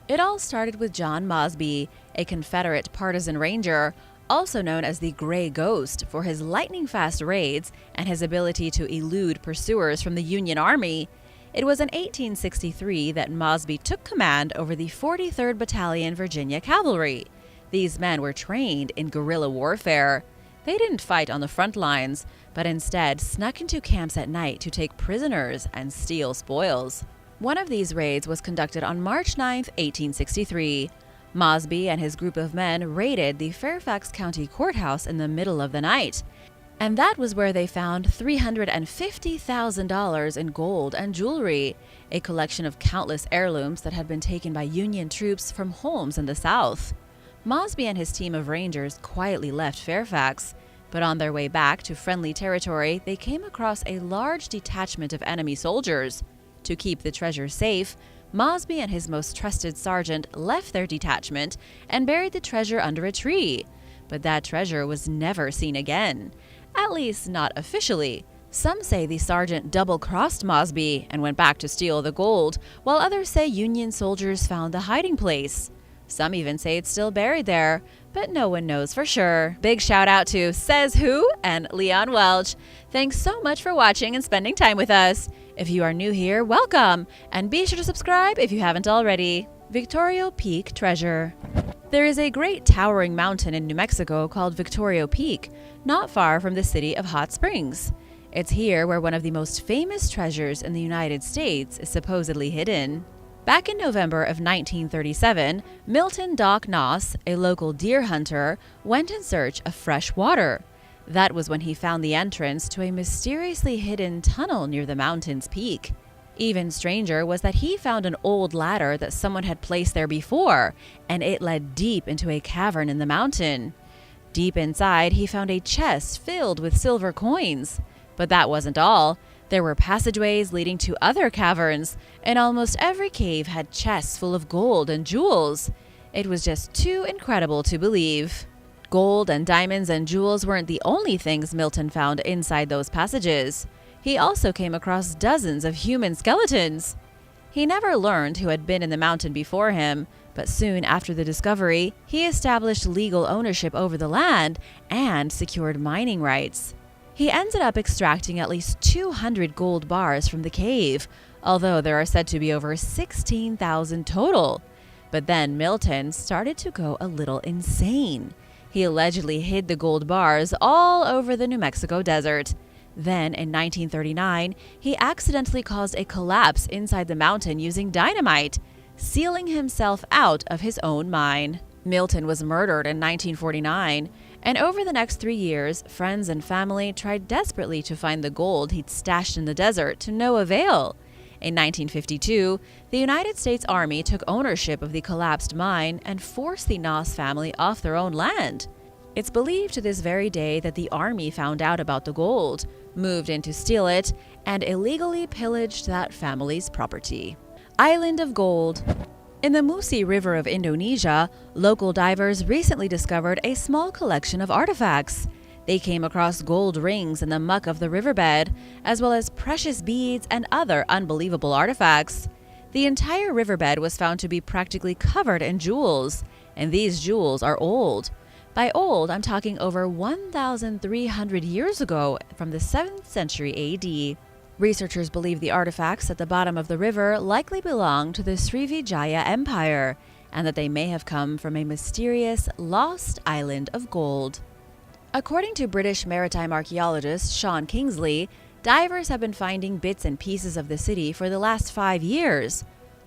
Speaker 1: It all started with John Mosby, a Confederate partisan ranger, also known as the Gray Ghost for his lightning-fast raids and his ability to elude pursuers from the Union Army. It was in 1863 that Mosby took command over the 43rd Battalion Virginia Cavalry. These men were trained in guerrilla warfare. They didn't fight on the front lines, but instead snuck into camps at night to take prisoners and steal spoils. One of these raids was conducted on March 9, 1863. Mosby and his group of men raided the Fairfax County Courthouse in the middle of the night. And that was where they found $350,000 in gold and jewelry, a collection of countless heirlooms that had been taken by Union troops from homes in the South. Mosby and his team of rangers quietly left Fairfax, but on their way back to friendly territory, they came across a large detachment of enemy soldiers. To keep the treasure safe, Mosby and his most trusted sergeant left their detachment and buried the treasure under a tree. But that treasure was never seen again. At least not officially. Some say the sergeant double-crossed Mosby and went back to steal the gold, while others say Union soldiers found the hiding place. Some even say it's still buried there, but no one knows for sure. Big shout out to Says Who and Leon Welch. Thanks so much for watching and spending time with us. If you are new here, welcome, and be sure to subscribe if you haven't already. Victorio Peak Treasure. There is a great towering mountain in New Mexico called Victorio Peak, not far from the city of Hot Springs. It's here where one of the most famous treasures in the United States is supposedly hidden. Back in November of 1937, Milton Doc Noss, a local deer hunter, went in search of fresh water. That was when he found the entrance to a mysteriously hidden tunnel near the mountain's peak. Even stranger was that he found an old ladder that someone had placed there before, and it led deep into a cavern in the mountain. Deep inside, he found a chest filled with silver coins. But that wasn't all. There were passageways leading to other caverns, and almost every cave had chests full of gold and jewels. It was just too incredible to believe. Gold and diamonds and jewels weren't the only things Milton found inside those passages. He also came across dozens of human skeletons. He never learned who had been in the mountain before him, but soon after the discovery, he established legal ownership over the land and secured mining rights. He ended up extracting at least 200 gold bars from the cave, although there are said to be over 16,000 total. But then Milton started to go a little insane. He allegedly hid the gold bars all over the New Mexico desert. Then, in 1939, he accidentally caused a collapse inside the mountain using dynamite, sealing himself out of his own mine. Milton was murdered in 1949, and over the next 3 years, friends and family tried desperately to find the gold he'd stashed in the desert to no avail. In 1952, the United States Army took ownership of the collapsed mine and forced the Noss family off their own land. It's believed to this very day that the Army found out about the gold, moved in to steal it, and illegally pillaged that family's property. Island of Gold. In the Musi River of Indonesia, local divers recently discovered a small collection of artifacts. They came across gold rings in the muck of the riverbed, as well as precious beads and other unbelievable artifacts. The entire riverbed was found to be practically covered in jewels, and these jewels are old. By old, I'm talking over 1,300 years ago, from the 7th century AD. Researchers believe the artifacts at the bottom of the river likely belong to the Srivijaya Empire, and that they may have come from a mysterious lost island of gold. According to British maritime archaeologist Sean Kingsley, divers have been finding bits and pieces of the city for the last 5 years.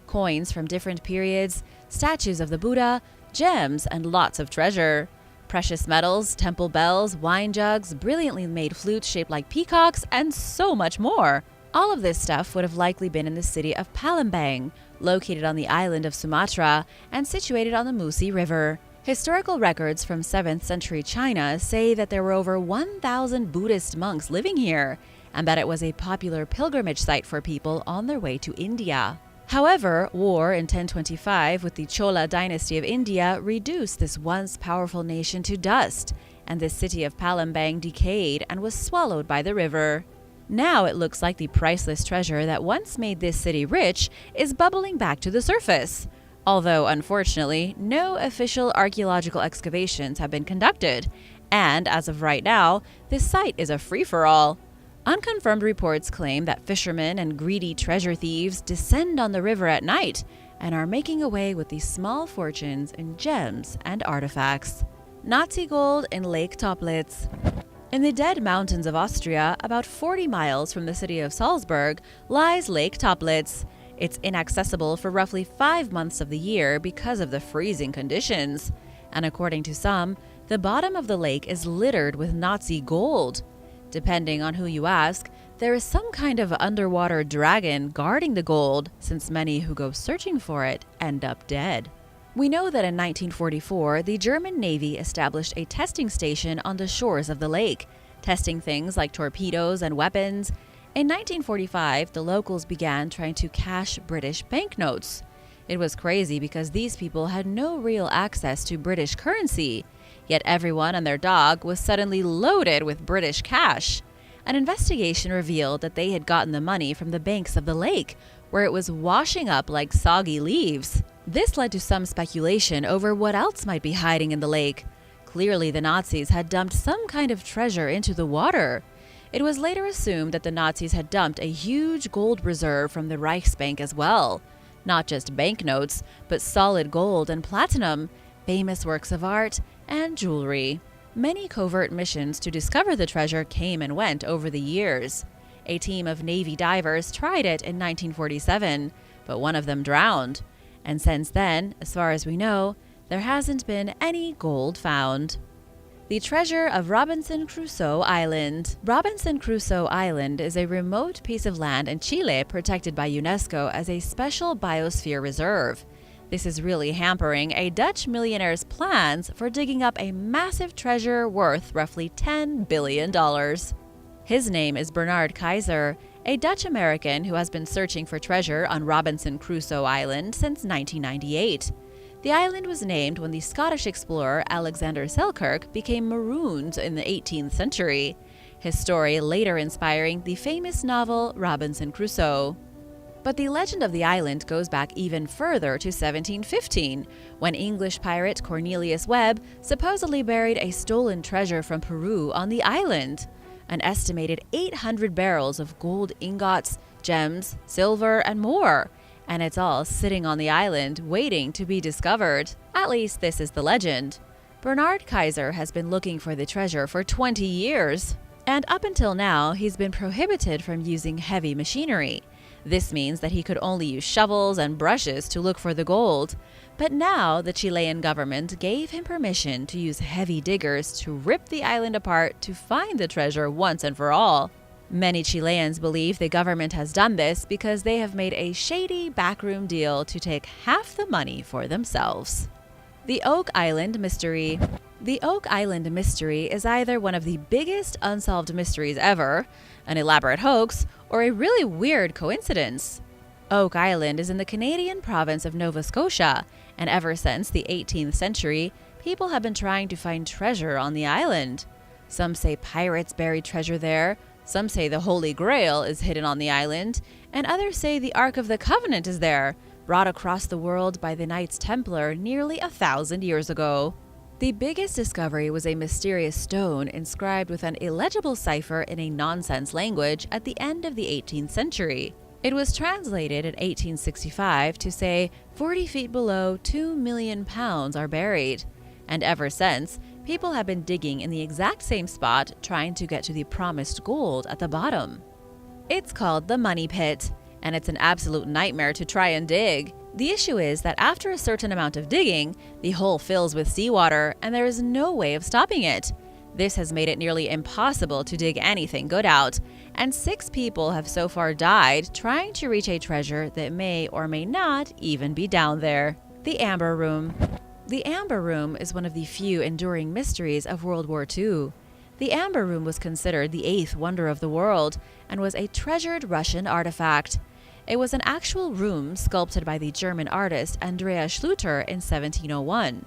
Speaker 1: Coins from different periods, statues of the Buddha, gems, and lots of treasure. Precious metals, temple bells, wine jugs, brilliantly made flutes shaped like peacocks, and so much more. All of this stuff would have likely been in the city of Palembang, located on the island of Sumatra and situated on the Musi River. Historical records from 7th century China say that there were over 1,000 Buddhist monks living here, and that it was a popular pilgrimage site for people on their way to India. However, war in 1025 with the Chola dynasty of India reduced this once powerful nation to dust, and the city of Palembang decayed and was swallowed by the river. Now it looks like the priceless treasure that once made this city rich is bubbling back to the surface. Although, unfortunately, no official archaeological excavations have been conducted, and as of right now, this site is a free-for-all. Unconfirmed reports claim that fishermen and greedy treasure thieves descend on the river at night and are making away with these small fortunes in gems and artifacts. Nazi gold in Lake Toplitz. In the Dead Mountains of Austria, about 40 miles from the city of Salzburg, lies Lake Toplitz. It's inaccessible for roughly 5 months of the year because of the freezing conditions. And according to some, the bottom of the lake is littered with Nazi gold. Depending on who you ask, there is some kind of underwater dragon guarding the gold, since many who go searching for it end up dead. We know that in 1944, the German Navy established a testing station on the shores of the lake, testing things like torpedoes and weapons. In 1945, the locals began trying to cash British banknotes. It was crazy because these people had no real access to British currency, yet everyone and their dog was suddenly loaded with British cash. An investigation revealed that they had gotten the money from the banks of the lake, where it was washing up like soggy leaves. This led to some speculation over what else might be hiding in the lake. Clearly, the Nazis had dumped some kind of treasure into the water. It was later assumed that the Nazis had dumped a huge gold reserve from the Reichsbank as well. Not just banknotes, but solid gold and platinum, famous works of art, and jewelry. Many covert missions to discover the treasure came and went over the years. A team of Navy divers tried it in 1947, but one of them drowned. And since then, as far as we know, there hasn't been any gold found. The treasure of Robinson Crusoe Island. Robinson Crusoe Island is a remote piece of land in Chile protected by UNESCO as a special biosphere reserve. This is really hampering a Dutch millionaire's plans for digging up a massive treasure worth roughly $10 billion. His name is Bernard Kaiser, a Dutch-American who has been searching for treasure on Robinson Crusoe Island since 1998. The island was named when the Scottish explorer Alexander Selkirk became marooned in the 18th century, his story later inspiring the famous novel Robinson Crusoe. But the legend of the island goes back even further to 1715, when English pirate Cornelius Webb supposedly buried a stolen treasure from Peru on the island. An estimated 800 barrels of gold ingots, gems, silver, and more. And it's all sitting on the island waiting to be discovered. At least this is the legend. Bernard Kaiser has been looking for the treasure for 20 years. And up until now, he's been prohibited from using heavy machinery. This means that he could only use shovels and brushes to look for the gold. But now, the Chilean government gave him permission to use heavy diggers to rip the island apart to find the treasure once and for all. Many Chileans believe the government has done this because they have made a shady backroom deal to take half the money for themselves. The Oak Island Mystery. The Oak Island Mystery is either one of the biggest unsolved mysteries ever, an elaborate hoax, or a really weird coincidence. Oak Island is in the Canadian province of Nova Scotia, and ever since the 18th century, people have been trying to find treasure on the island. Some say pirates buried treasure there, some say the Holy Grail is hidden on the island, and others say the Ark of the Covenant is there, brought across the world by the Knights Templar nearly 1,000 years ago. The biggest discovery was a mysterious stone inscribed with an illegible cipher in a nonsense language at the end of the 18th century. It was translated in 1865 to say 40 feet below 2 million pounds are buried. And ever since, people have been digging in the exact same spot trying to get to the promised gold at the bottom. It's called the Money Pit, and it's an absolute nightmare to try and dig. The issue is that after a certain amount of digging, the hole fills with seawater and there is no way of stopping it. This has made it nearly impossible to dig anything good out, and 6 people have so far died trying to reach a treasure that may or may not even be down there. The Amber Room. The Amber Room is one of the few enduring mysteries of World War II. The Amber Room was considered the 8th wonder of the world and was a treasured Russian artifact. It was an actual room sculpted by the German artist Andreas Schluter in 1701.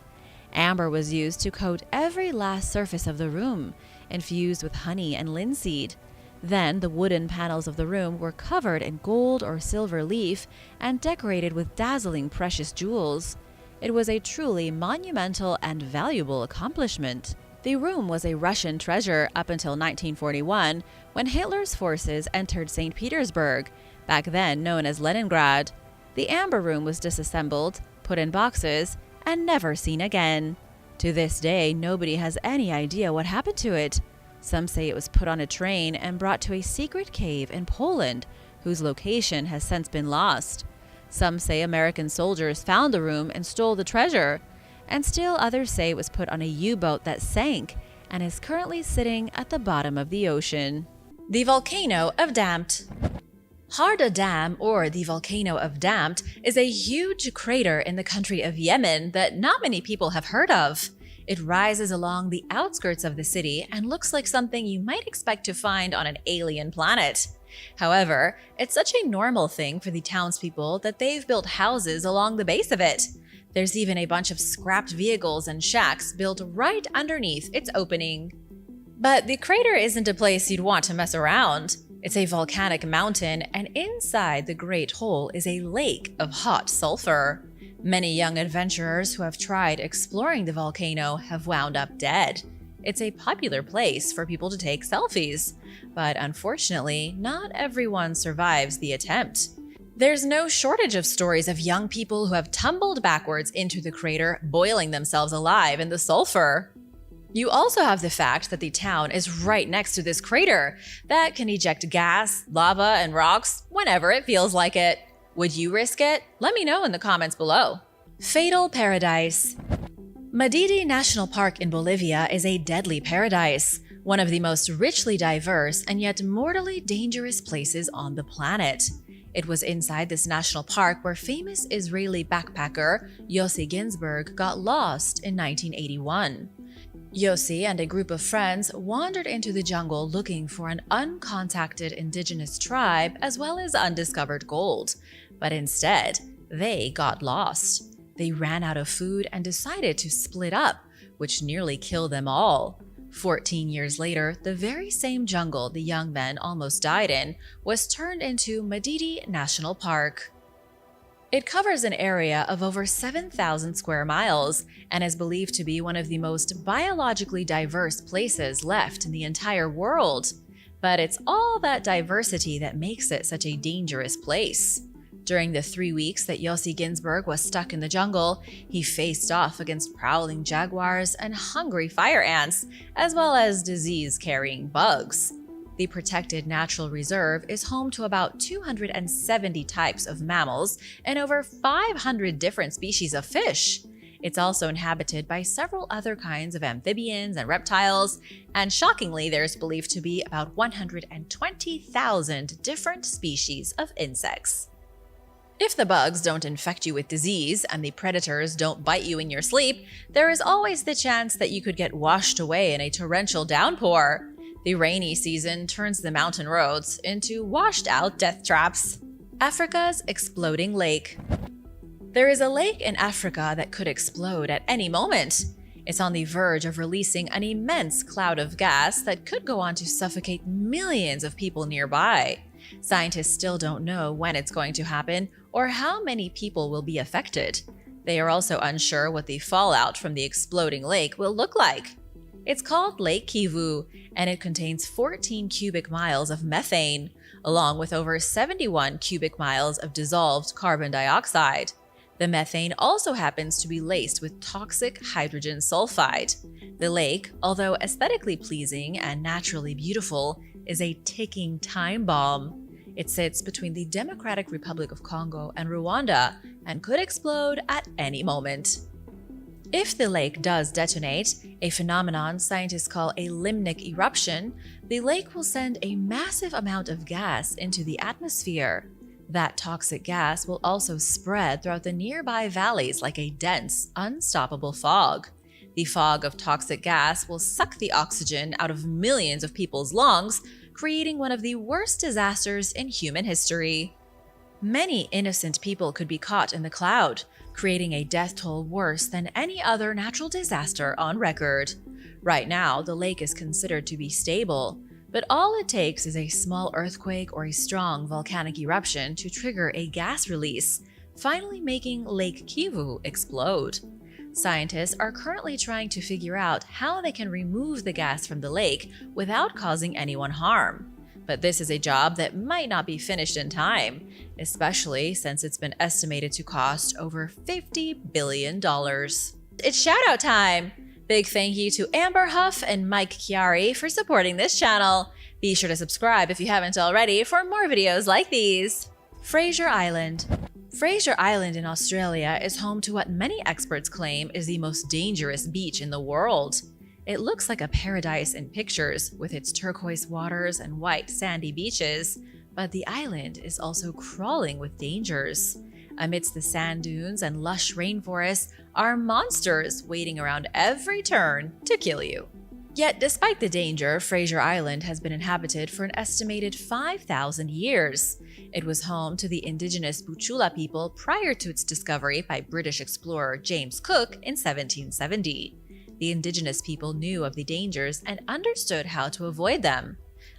Speaker 1: Amber was used to coat every last surface of the room, infused with honey and linseed. Then the wooden panels of the room were covered in gold or silver leaf and decorated with dazzling precious jewels. It was a truly monumental and valuable accomplishment. The room was a Russian treasure up until 1941, when Hitler's forces entered St. Petersburg, back then known as Leningrad. The Amber Room was disassembled, put in boxes, and never seen again. To this day, nobody has any idea what happened to it. Some say it was put on a train and brought to a secret cave in Poland, whose location has since been lost. Some say American soldiers found the room and stole the treasure, and still others say it was put on a U-boat that sank and is currently sitting at the bottom of the ocean. The Volcano of Dampad. Harda Dam, or the Volcano of Dampad, is a huge crater in the country of Yemen that not many people have heard of. It rises along the outskirts of the city and looks like something you might expect to find on an alien planet. However, it's such a normal thing for the townspeople that they've built houses along the base of it. There's even a bunch of scrapped vehicles and shacks built right underneath its opening. But the crater isn't a place you'd want to mess around. It's a volcanic mountain, and inside the Great Hole is a lake of hot sulfur. Many young adventurers who have tried exploring the volcano have wound up dead. It's a popular place for people to take selfies, but unfortunately, not everyone survives the attempt. There's no shortage of stories of young people who have tumbled backwards into the crater, boiling themselves alive in the sulfur. You also have the fact that the town is right next to this crater that can eject gas, lava, and rocks whenever it feels like it. Would you risk it? Let me know in the comments below. Fatal Paradise. Madidi National Park in Bolivia is a deadly paradise, one of the most richly diverse and yet mortally dangerous places on the planet. It was inside this national park where famous Israeli backpacker Yossi Ginsberg got lost in 1981. Yossi and a group of friends wandered into the jungle looking for an uncontacted indigenous tribe as well as undiscovered gold. But instead, they got lost. They ran out of food and decided to split up, which nearly killed them all. 14 years later, the very same jungle the young men almost died in was turned into Madidi National Park. It covers an area of over 7,000 square miles and is believed to be one of the most biologically diverse places left in the entire world. But it's all that diversity that makes it such a dangerous place. During the 3 weeks that Yossi Ginsburg was stuck in the jungle, he faced off against prowling jaguars and hungry fire ants, as well as disease-carrying bugs. The protected natural reserve is home to about 270 types of mammals and over 500 different species of fish. It's also inhabited by several other kinds of amphibians and reptiles, and shockingly, there's believed to be about 120,000 different species of insects. If the bugs don't infect you with disease and the predators don't bite you in your sleep, there is always the chance that you could get washed away in a torrential downpour. The rainy season turns the mountain roads into washed-out death traps. Africa's exploding lake. There is a lake in Africa that could explode at any moment. It's on the verge of releasing an immense cloud of gas that could go on to suffocate millions of people nearby. Scientists still don't know when it's going to happen or how many people will be affected. They are also unsure what the fallout from the exploding lake will look like. It's called Lake Kivu, and it contains 14 cubic miles of methane, along with over 71 cubic miles of dissolved carbon dioxide. The methane also happens to be laced with toxic hydrogen sulfide. The lake, although aesthetically pleasing and naturally beautiful, is a ticking time bomb. It sits between the Democratic Republic of Congo and Rwanda and could explode at any moment. If the lake does detonate, a phenomenon scientists call a limnic eruption, the lake will send a massive amount of gas into the atmosphere. That toxic gas will also spread throughout the nearby valleys like a dense, unstoppable fog. The fog of toxic gas will suck the oxygen out of millions of people's lungs, creating one of the worst disasters in human history. Many innocent people could be caught in the cloud, creating a death toll worse than any other natural disaster on record. Right now, the lake is considered to be stable, but all it takes is a small earthquake or a strong volcanic eruption to trigger a gas release, finally making Lake Kivu explode. Scientists are currently trying to figure out how they can remove the gas from the lake without causing anyone harm. But this is a job that might not be finished in time, especially since it's been estimated to cost over $50 billion. It's shoutout time! Big thank you to Amber Huff and Mike Chiari for supporting this channel. Be sure to subscribe if you haven't already for more videos like these. Frasier Island. Frasier Island in Australia is home to what many experts claim is the most dangerous beach in the world. It looks like a paradise in pictures with its turquoise waters and white sandy beaches, but the island is also crawling with dangers. Amidst the sand dunes and lush rainforests are monsters waiting around every turn to kill you. Yet despite the danger, Frasier Island has been inhabited for an estimated 5,000 years. It was home to the indigenous Butchula people prior to its discovery by British explorer James Cook in 1770. The indigenous people knew of the dangers and understood how to avoid them.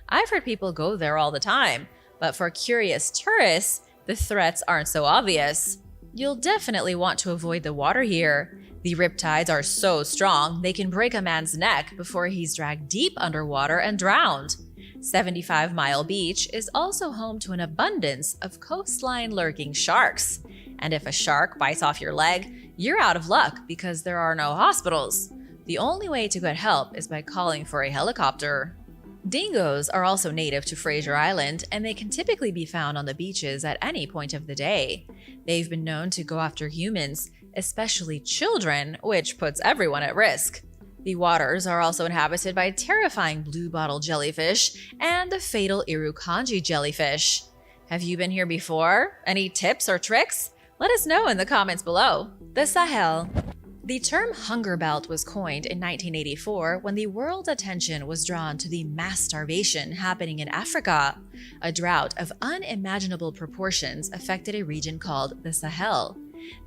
Speaker 1: I've heard people go there all the time, but for curious tourists, the threats aren't so obvious. You'll definitely want to avoid the water here. The riptides are so strong, they can break a man's neck before he's dragged deep underwater and drowned. 75 Mile Beach is also home to an abundance of coastline-lurking sharks. And if a shark bites off your leg, you're out of luck because there are no hospitals. The only way to get help is by calling for a helicopter. Dingoes are also native to Frasier Island, and they can typically be found on the beaches at any point of the day. They've been known to go after humans, especially children, which puts everyone at risk. The waters are also inhabited by terrifying blue bottle jellyfish and the fatal irukandji jellyfish. Have you been here before? Any tips or tricks? Let us know in the comments below. The Sahel. The term hunger belt was coined in 1984 when the world's attention was drawn to the mass starvation happening in Africa. A drought of unimaginable proportions affected a region called the Sahel.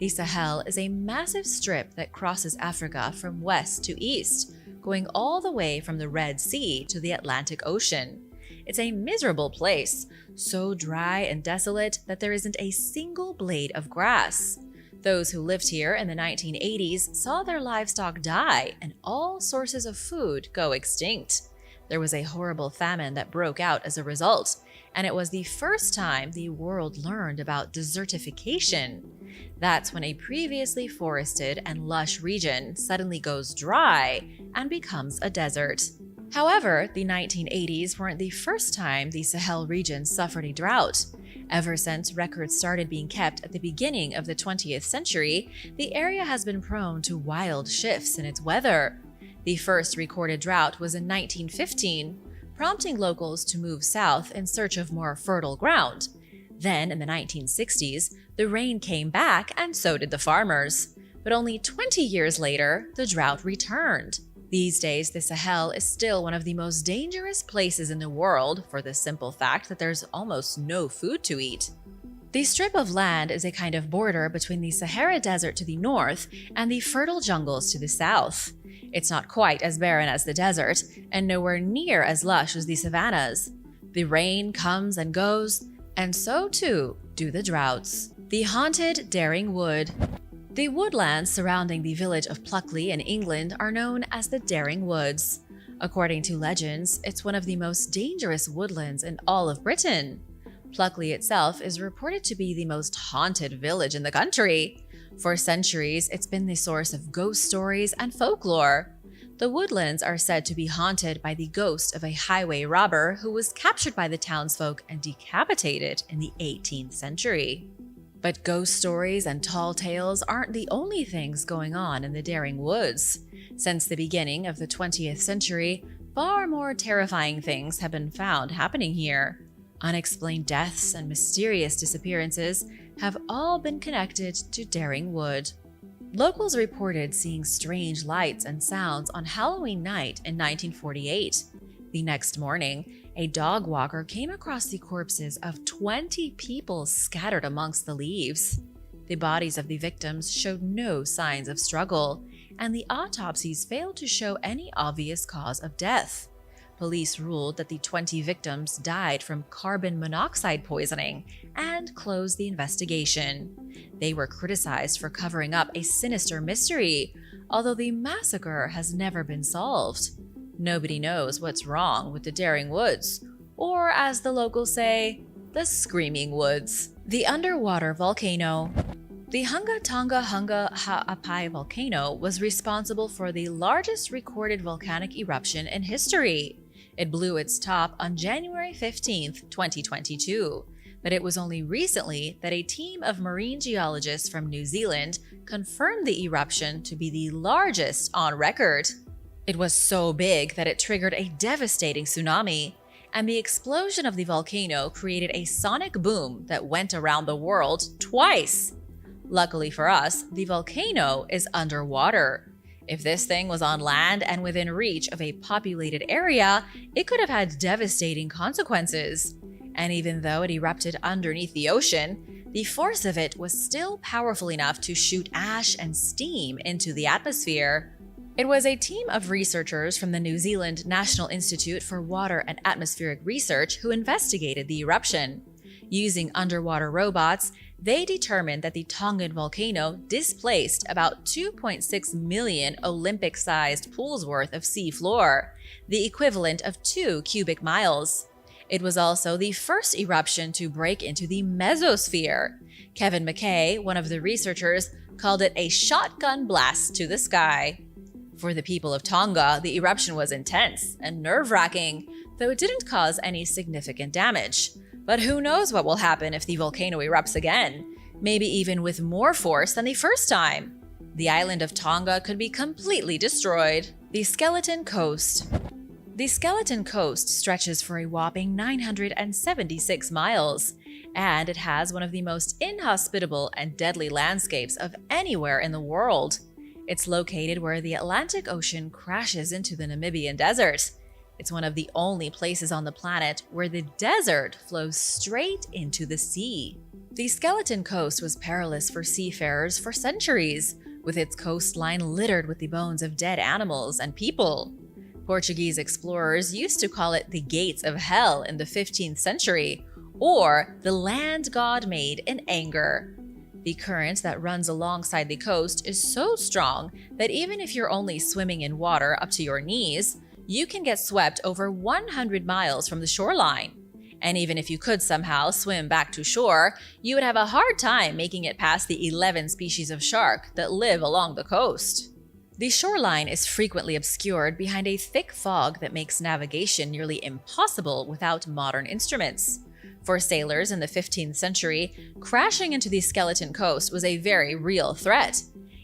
Speaker 1: The Sahel is a massive strip that crosses Africa from west to east, going all the way from the Red Sea to the Atlantic Ocean. It's a miserable place, so dry and desolate that there isn't a single blade of grass. Those who lived here in the 1980s saw their livestock die and all sources of food go extinct. There was a horrible famine that broke out as a result, and it was the first time the world learned about desertification. That's when a previously forested and lush region suddenly goes dry and becomes a desert. However, the 1980s weren't the first time the Sahel region suffered a drought. Ever since records started being kept at the beginning of the 20th century, the area has been prone to wild shifts in its weather. The first recorded drought was in 1915, prompting locals to move south in search of more fertile ground. Then, in the 1960s, the rain came back and so did the farmers. But only 20 years later, the drought returned. These days, the Sahel is still one of the most dangerous places in the world for the simple fact that there's almost no food to eat. The strip of land is a kind of border between the Sahara Desert to the north and the fertile jungles to the south. It's not quite as barren as the desert, and nowhere near as lush as the savannas. The rain comes and goes, and so too do the droughts. The haunted Daring Wood. The woodlands surrounding the village of Pluckley in England are known as the Daring Woods. According to legends, it's one of the most dangerous woodlands in all of Britain. Pluckley itself is reported to be the most haunted village in the country. For centuries, it's been the source of ghost stories and folklore. The woodlands are said to be haunted by the ghost of a highway robber who was captured by the townsfolk and decapitated in the 18th century. But ghost stories and tall tales aren't the only things going on in the Daring Woods. Since the beginning of the 20th century, far more terrifying things have been found happening here. Unexplained deaths and mysterious disappearances have all been connected to Daring Wood. Locals reported seeing strange lights and sounds on Halloween night in 1948. The next morning, a dog walker came across the corpses of 20 people scattered amongst the leaves. The bodies of the victims showed no signs of struggle, and the autopsies failed to show any obvious cause of death. Police ruled that the 20 victims died from carbon monoxide poisoning and closed the investigation. They were criticized for covering up a sinister mystery, although the massacre has never been solved. Nobody knows what's wrong with the Daring Woods, or as the locals say, the Screaming Woods. The Underwater Volcano. The Hunga Tonga Hunga Ha'apai volcano was responsible for the largest recorded volcanic eruption in history. It blew its top on January 15, 2022, but it was only recently that a team of marine geologists from New Zealand confirmed the eruption to be the largest on record. It was so big that it triggered a devastating tsunami, and the explosion of the volcano created a sonic boom that went around the world twice. Luckily for us, the volcano is underwater. If this thing was on land and within reach of a populated area, it could have had devastating consequences. And even though it erupted underneath the ocean, the force of it was still powerful enough to shoot ash and steam into the atmosphere. It was a team of researchers from the New Zealand National Institute for Water and Atmospheric Research who investigated the eruption. Using underwater robots, they determined that the Tongan volcano displaced about 2.6 million Olympic-sized pools worth of sea floor, the equivalent of 2 cubic miles. It was also the first eruption to break into the mesosphere. Kevin McKay, one of the researchers, called it a shotgun blast to the sky. For the people of Tonga, the eruption was intense and nerve-wracking, though it didn't cause any significant damage. But who knows what will happen if the volcano erupts again, maybe even with more force than the first time. The island of Tonga could be completely destroyed. The Skeleton Coast. The Skeleton Coast stretches for a whopping 976 miles, and it has one of the most inhospitable and deadly landscapes of anywhere in the world. It's located where the Atlantic Ocean crashes into the Namibian desert. It's one of the only places on the planet where the desert flows straight into the sea. The Skeleton Coast was perilous for seafarers for centuries, with its coastline littered with the bones of dead animals and people. Portuguese explorers used to call it the Gates of Hell in the 15th century, or the land God made in anger. The current that runs alongside the coast is so strong that even if you're only swimming in water up to your knees, you can get swept over 100 miles from the shoreline. And even if you could somehow swim back to shore, you would have a hard time making it past the 11 species of shark that live along the coast. The shoreline is frequently obscured behind a thick fog that makes navigation nearly impossible without modern instruments. For sailors in the 15th century, crashing into the skeleton coast was a very real threat.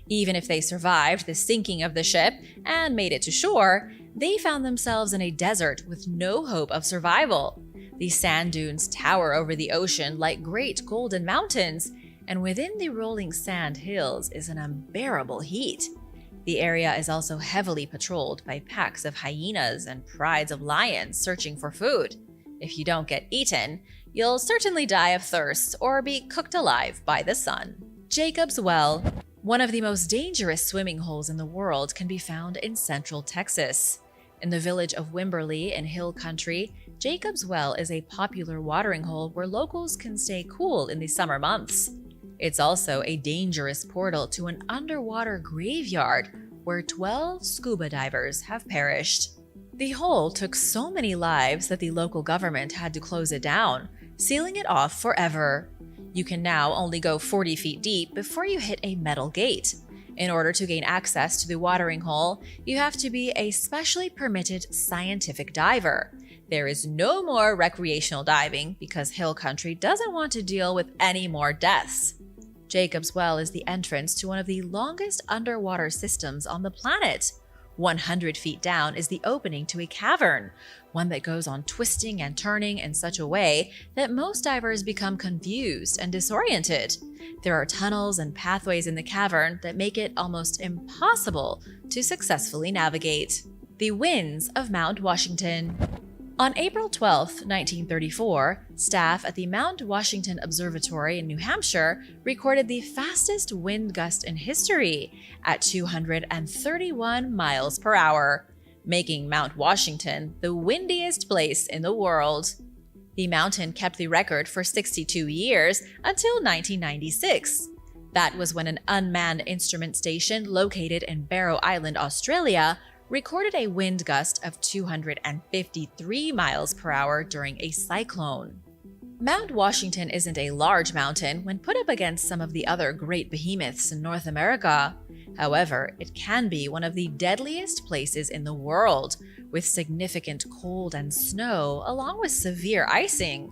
Speaker 1: Even if they survived the sinking of the ship and made it to shore, they found themselves in a desert with no hope of survival. The sand dunes tower over the ocean like great golden mountains, and within the rolling sand hills is an unbearable heat. The area is also heavily patrolled by packs of hyenas and prides of lions searching for food. If you don't get eaten, you'll certainly die of thirst or be cooked alive by the sun. Jacob's Well. One of the most dangerous swimming holes in the world can be found in central Texas. In the village of Wimberley in Hill Country, Jacob's Well is a popular watering hole where locals can stay cool in the summer months. It's also a dangerous portal to an underwater graveyard where 12 scuba divers have perished. The hole took so many lives that the local government had to close it down, sealing it off forever. You can now only go 40 feet deep before you hit a metal gate. In order to gain access to the watering hole, you have to be a specially permitted scientific diver. There is no more recreational diving because Hill Country doesn't want to deal with any more deaths. Jacob's Well is the entrance to one of the longest underwater systems on the planet. 100 feet down is the opening to a cavern, one that goes on twisting and turning in such a way that most divers become confused and disoriented. There are tunnels and pathways in the cavern that make it almost impossible to successfully navigate. The winds of Mount Washington. On April 12, 1934, staff at the Mount Washington Observatory in New Hampshire recorded the fastest wind gust in history at 231 miles per hour, making Mount Washington the windiest place in the world. The mountain kept the record for 62 years until 1996. That was when an unmanned instrument station located in Barrow Island, Australia, recorded a wind gust of 253 miles per hour during a cyclone. Mount Washington isn't a large mountain when put up against some of the other great behemoths in North America. However, it can be one of the deadliest places in the world, with significant cold and snow along with severe icing.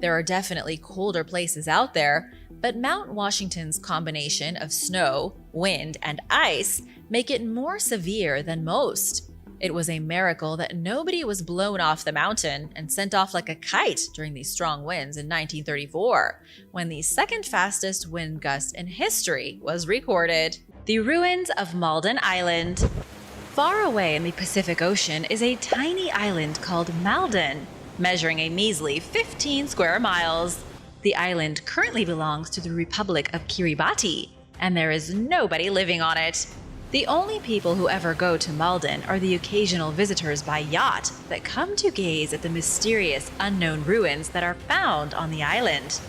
Speaker 1: There are definitely colder places out there, but Mount Washington's combination of snow, wind, and ice make it more severe than most. It was a miracle that nobody was blown off the mountain and sent off like a kite during these strong winds in 1934, when the second fastest wind gust in history was recorded. The ruins of Malden Island. Far away in the Pacific Ocean is a tiny island called Malden, measuring a measly 15 square miles. The island currently belongs to the Republic of Kiribati, and there is nobody living on it. The only people who ever go to Malden are the occasional visitors by yacht that come to gaze at the mysterious unknown ruins that are found on the island.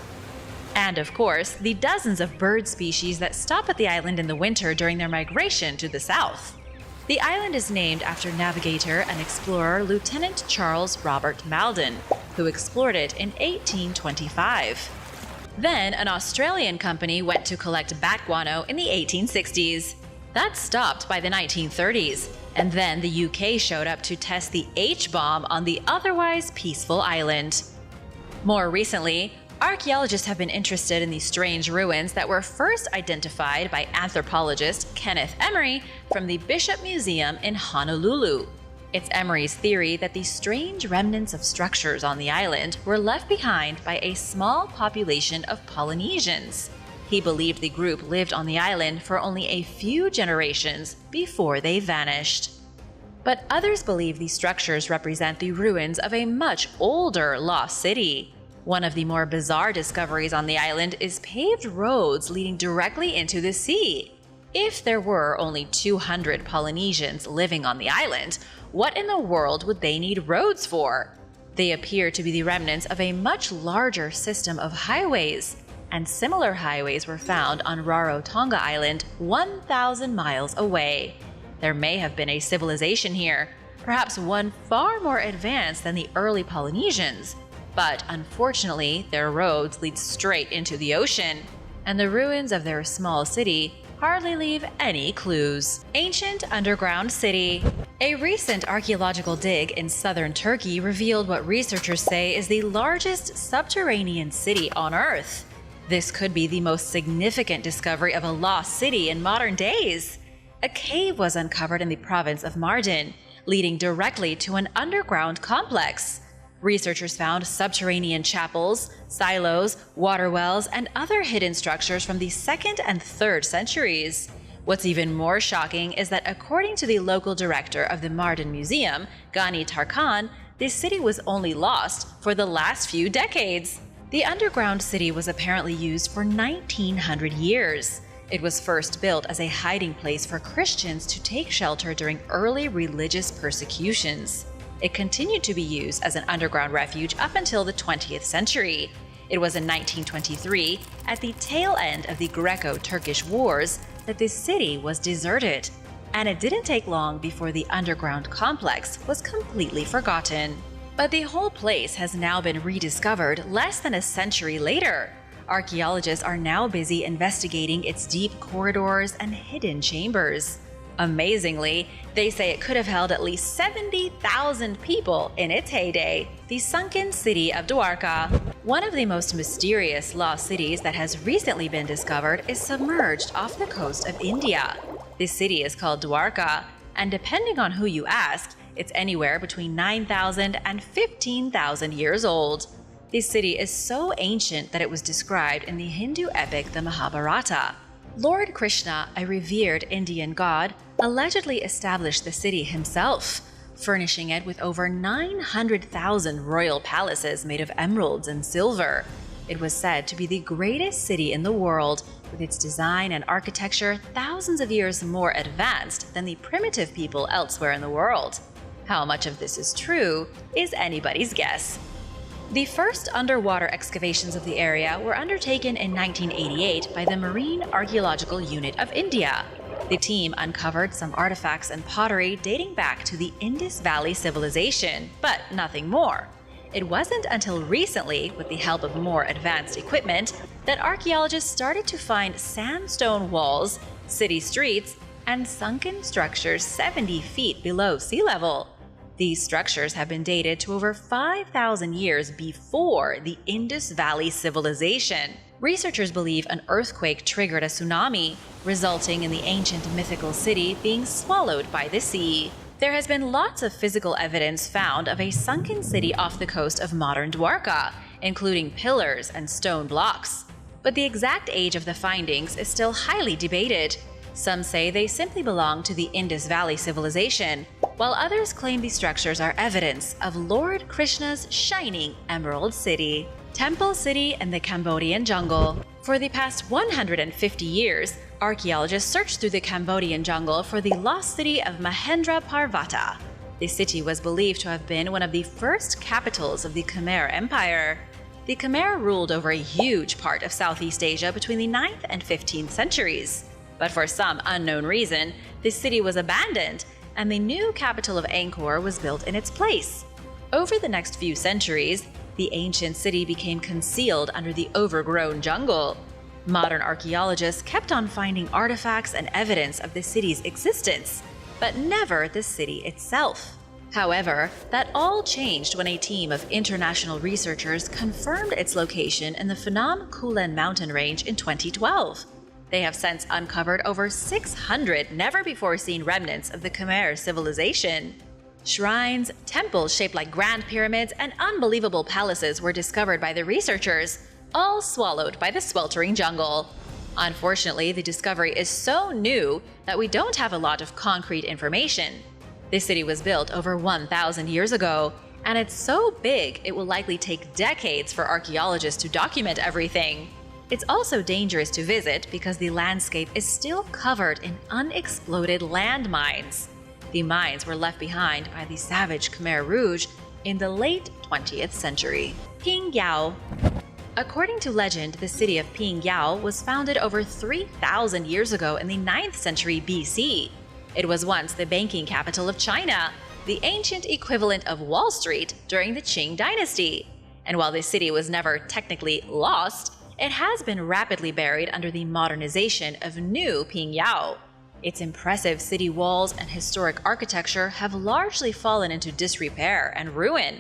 Speaker 1: And of course, the dozens of bird species that stop at the island in the winter during their migration to the south. The island is named after navigator and explorer Lieutenant Charles Robert Malden, who explored it in 1825. Then an Australian company went to collect bat guano in the 1860s. That stopped by the 1930s, and then the UK showed up to test the H-bomb on the otherwise peaceful island. More recently, archaeologists have been interested in the strange ruins that were first identified by anthropologist Kenneth Emery from the Bishop Museum in Honolulu. It's Emery's theory that the strange remnants of structures on the island were left behind by a small population of Polynesians. He believed the group lived on the island for only a few generations before they vanished. But others believe these structures represent the ruins of a much older lost city. One of the more bizarre discoveries on the island is paved roads leading directly into the sea. If there were only 200 Polynesians living on the island, what in the world would they need roads for? They appear to be the remnants of a much larger system of highways, and similar highways were found on Rarotonga Island 1,000 miles away. There may have been a civilization here. perhaps one far more advanced than the early Polynesians. But unfortunately, their roads lead straight into the ocean, and the ruins of their small city hardly leave any clues. Ancient underground city. A recent archaeological dig in southern Turkey revealed what researchers say is the largest subterranean city on Earth. This could be the most significant discovery of a lost city in modern days. A cave was uncovered in the province of Mardin, leading directly to an underground complex. Researchers found subterranean chapels, silos, water wells, and other hidden structures from the 2nd and 3rd centuries. What's even more shocking is that according to the local director of the Mardin Museum, Gani Tarkan, this city was only lost for the last few decades. The underground city was apparently used for 1900 years. It was first built as a hiding place for Christians to take shelter during early religious persecutions. It continued to be used as an underground refuge up until the 20th century. It was in 1923, at the tail end of the Greco-Turkish Wars, that this city was deserted. And it didn't take long before the underground complex was completely forgotten. But the whole place has now been rediscovered less than a century later. Archaeologists are now busy investigating its deep corridors and hidden chambers. Amazingly, they say it could have held at least 70,000 people in its heyday. The sunken city of Dwarka. One of the most mysterious lost cities that has recently been discovered is submerged off the coast of India. This city is called Dwarka, and depending on who you ask, it's anywhere between 9,000 and 15,000 years old. This city is so ancient that it was described in the Hindu epic the Mahabharata. Lord Krishna, a revered Indian god, allegedly established the city himself, furnishing it with over 900,000 royal palaces made of emeralds and silver. It was said to be the greatest city in the world, with its design and architecture thousands of years more advanced than the primitive people elsewhere in the world. How much of this is true is anybody's guess. The first underwater excavations of the area were undertaken in 1988 by the Marine Archaeological Unit of India. The team uncovered some artifacts and pottery dating back to the Indus Valley Civilization, but nothing more. It wasn't until recently, with the help of more advanced equipment, that archaeologists started to find sandstone walls, city streets, and sunken structures 70 feet below sea level. These structures have been dated to over 5,000 years before the Indus Valley Civilization. Researchers believe an earthquake triggered a tsunami, resulting in the ancient mythical city being swallowed by the sea. There has been lots of physical evidence found of a sunken city off the coast of modern Dwarka, including pillars and stone blocks. But the exact age of the findings is still highly debated. Some say they simply belong to the Indus Valley Civilization, while others claim these structures are evidence of Lord Krishna's shining Emerald City. Temple City in the Cambodian jungle. For the past 150 years, archaeologists searched through the Cambodian jungle for the lost city of Mahendra Parvata. The city was believed to have been one of the first capitals of the Khmer Empire. The Khmer ruled over a huge part of Southeast Asia between the 9th and 15th centuries. But for some unknown reason, this city was abandoned, and the new capital of Angkor was built in its place. Over the next few centuries, the ancient city became concealed under the overgrown jungle. Modern archaeologists kept on finding artifacts and evidence of the city's existence, but never the city itself. However, that all changed when a team of international researchers confirmed its location in the Phnom Kulen mountain range in 2012. They have since uncovered over 600 never-before-seen remnants of the Khmer civilization. Shrines, temples shaped like grand pyramids, and unbelievable palaces were discovered by the researchers, all swallowed by the sweltering jungle. Unfortunately, the discovery is so new that we don't have a lot of concrete information. This city was built over 1,000 years ago, and it's so big it will likely take decades for archaeologists to document everything. It's also dangerous to visit because the landscape is still covered in unexploded landmines. The mines were left behind by the savage Khmer Rouge in the late 20th century. Pingyao. According to legend, the city of Pingyao was founded over 3,000 years ago in the 9th century BC. It was once the banking capital of China, the ancient equivalent of Wall Street during the Qing dynasty. And while this city was never technically lost, it has been rapidly buried under the modernization of New Pingyao. Its impressive city walls and historic architecture have largely fallen into disrepair and ruin.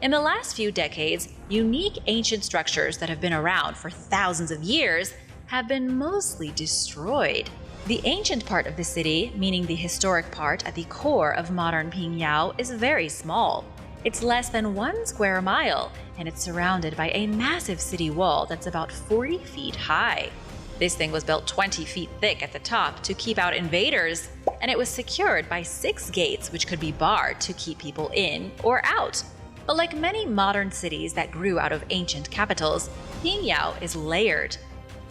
Speaker 1: In the last few decades, unique ancient structures that have been around for thousands of years have been mostly destroyed. The ancient part of the city, meaning the historic part at the core of modern Pingyao, is very small. It's less than 1 square mile, and it's surrounded by a massive city wall that's about 40 feet high. This thing was built 20 feet thick at the top to keep out invaders, and it was secured by 6 gates which could be barred to keep people in or out. But like many modern cities that grew out of ancient capitals, Pingyao is layered.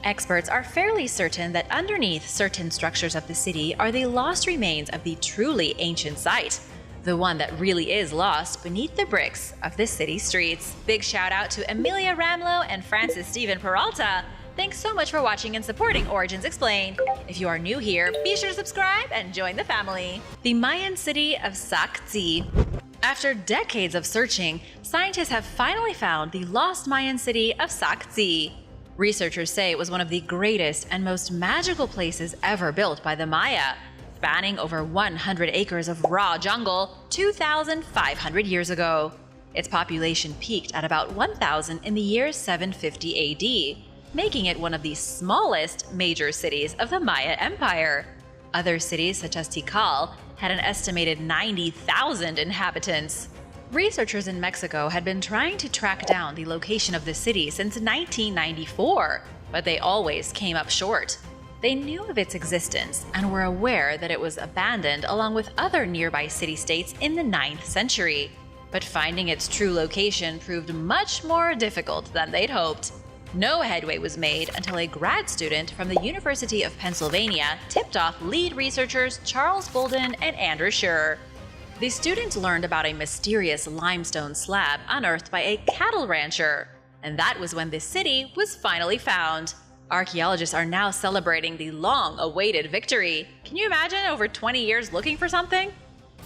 Speaker 1: Experts are fairly certain that underneath certain structures of the city are the lost remains of the truly ancient site, the one that really is lost beneath the bricks of the city streets. Big shout out to Emilia Ramlo and Francis Steven Peralta. Thanks so much for watching and supporting Origins Explained. If you are new here, be sure to subscribe and join the family. The Mayan city of Sakzi. After decades of searching, scientists have finally found the lost Mayan city of Sakzi. Researchers say it was one of the greatest and most magical places ever built by the Maya, spanning over 100 acres of raw jungle 2,500 years ago. Its population peaked at about 1,000 in the year 750 AD, making it one of the smallest major cities of the Maya Empire. Other cities, such as Tikal, had an estimated 90,000 inhabitants. Researchers in Mexico had been trying to track down the location of the city since 1994, but they always came up short. They knew of its existence and were aware that it was abandoned along with other nearby city-states in the 9th century. But finding its true location proved much more difficult than they'd hoped. No headway was made until a grad student from the University of Pennsylvania tipped off lead researchers Charles Bolden and Andrew Schur. The student learned about a mysterious limestone slab unearthed by a cattle rancher, and that was when the city was finally found. Archaeologists are now celebrating the long-awaited victory. Can you imagine over 20 years looking for something?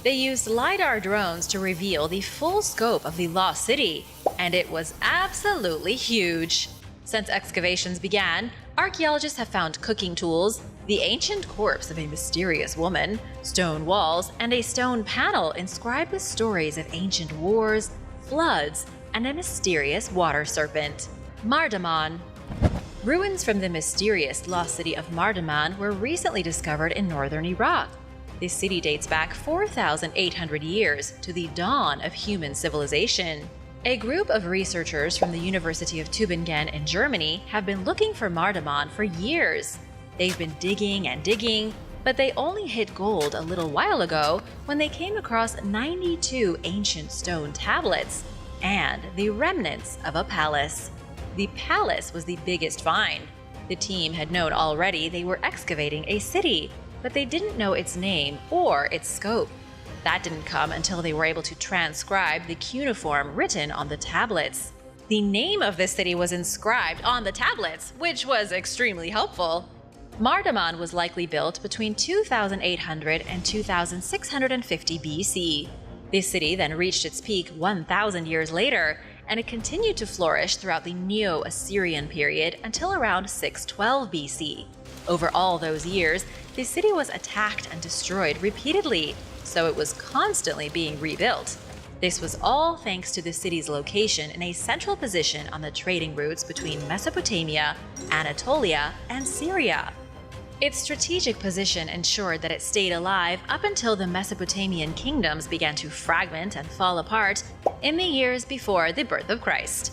Speaker 1: They used LiDAR drones to reveal the full scope of the lost city, and it was absolutely huge. Since excavations began, archaeologists have found cooking tools, the ancient corpse of a mysterious woman, stone walls, and a stone panel inscribed with stories of ancient wars, floods, and a mysterious water serpent. Mardaman. Ruins from the mysterious lost city of Mardaman were recently discovered in northern Iraq. This city dates back 4,800 years to the dawn of human civilization. A group of researchers from the University of Tübingen in Germany have been looking for Mardaman for years. They've been digging and digging, but they only hit gold a little while ago when they came across 92 ancient stone tablets and the remnants of a palace. The palace was the biggest find. The team had known already they were excavating a city, but they didn't know its name or its scope. That didn't come until they were able to transcribe the cuneiform written on the tablets. The name of this city was inscribed on the tablets, which was extremely helpful. Mardaman was likely built between 2,800 and 2,650 BC. This city then reached its peak 1,000 years later, and it continued to flourish throughout the Neo-Assyrian period until around 612 BC. Over all those years, the city was attacked and destroyed repeatedly, so it was constantly being rebuilt. This was all thanks to the city's location in a central position on the trading routes between Mesopotamia, Anatolia, and Syria. Its strategic position ensured that it stayed alive up until the Mesopotamian kingdoms began to fragment and fall apart in the years before the birth of Christ.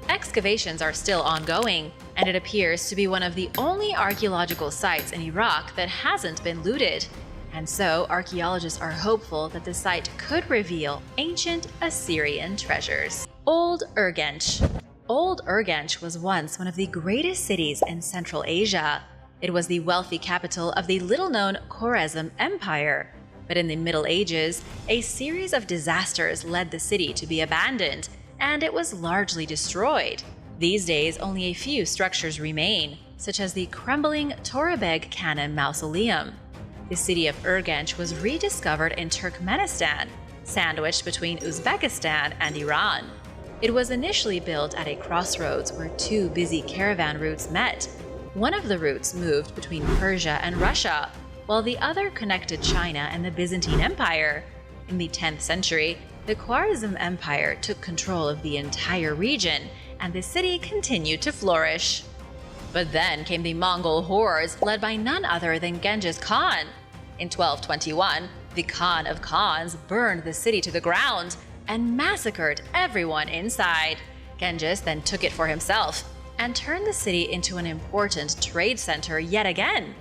Speaker 1: Excavations are still ongoing, and it appears to be one of the only archaeological sites in Iraq that hasn't been looted. And so, archaeologists are hopeful that the site could reveal ancient Assyrian treasures. Old Urgench. Old Urgench was once one of the greatest cities in Central Asia. It was the wealthy capital of the little-known Khwarezm Empire. But in the Middle Ages, a series of disasters led the city to be abandoned, and it was largely destroyed. These days, only a few structures remain, such as the crumbling Torabeg Khanim Mausoleum. The city of Urgench was rediscovered in Turkmenistan, sandwiched between Uzbekistan and Iran. It was initially built at a crossroads where two busy caravan routes met. One of the routes moved between Persia and Russia, while the other connected China and the Byzantine Empire. In the 10th century, the Khwarezm Empire took control of the entire region, and the city continued to flourish. But then came the Mongol hordes led by none other than Genghis Khan. In 1221, the Khan of Khans burned the city to the ground and massacred everyone inside. Genghis then took it for himself and turned the city into an important trade center yet again.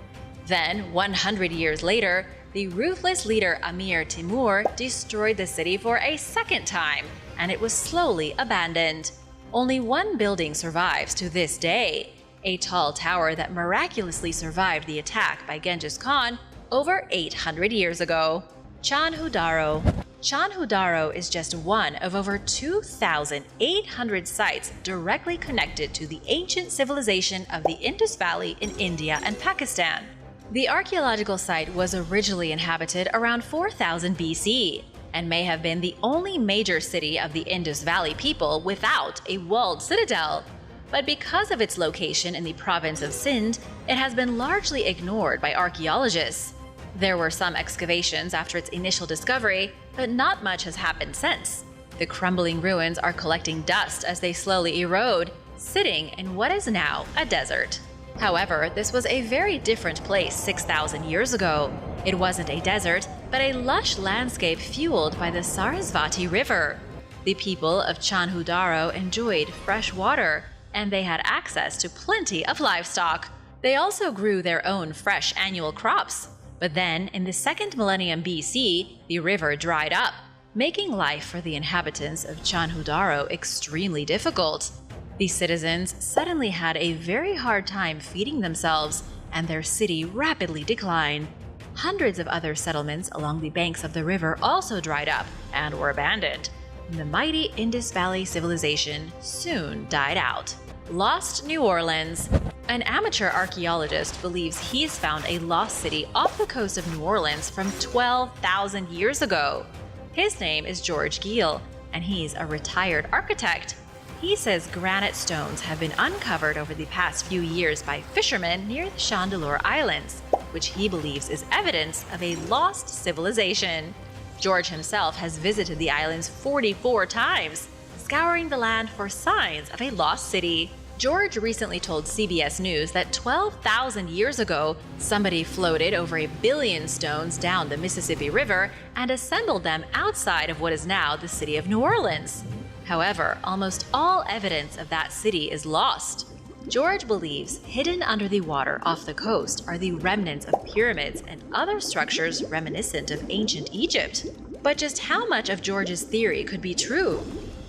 Speaker 1: Then, 100 years later, the ruthless leader Amir Timur destroyed the city for a second time, and it was slowly abandoned. Only one building survives to this day, a tall tower that miraculously survived the attack by Genghis Khan over 800 years ago. Chanhudaro. Chanhudaro is just one of over 2,800 sites directly connected to the ancient civilization of the Indus Valley in India and Pakistan. The archaeological site was originally inhabited around 4000 BC and may have been the only major city of the Indus Valley people without a walled citadel. But because of its location in the province of Sindh, it has been largely ignored by archaeologists. There were some excavations after its initial discovery, but not much has happened since. The crumbling ruins are collecting dust as they slowly erode, sitting in what is now a desert. However, this was a very different place 6,000 years ago. It wasn't a desert, but a lush landscape fueled by the Sarasvati River. The people of Chanhudaro enjoyed fresh water, and they had access to plenty of livestock. They also grew their own fresh annual crops. But then, in the 2nd millennium BC, the river dried up, making life for the inhabitants of Chanhudaro extremely difficult. The citizens suddenly had a very hard time feeding themselves, and their city rapidly declined. Hundreds of other settlements along the banks of the river also dried up and were abandoned. The mighty Indus Valley civilization soon died out. Lost New Orleans. An amateur archaeologist believes he's found a lost city off the coast of New Orleans from 12,000 years ago. His name is George Gill, and he's a retired architect. He says granite stones have been uncovered over the past few years by fishermen near the Chandeleur Islands, which he believes is evidence of a lost civilization. George himself has visited the islands 44 times, scouring the land for signs of a lost city. George recently told CBS News that 12,000 years ago, somebody floated over 1 billion stones down the Mississippi River and assembled them outside of what is now the city of New Orleans. However, almost all evidence of that city is lost. George believes hidden under the water off the coast are the remnants of pyramids and other structures reminiscent of ancient Egypt. But just how much of George's theory could be true?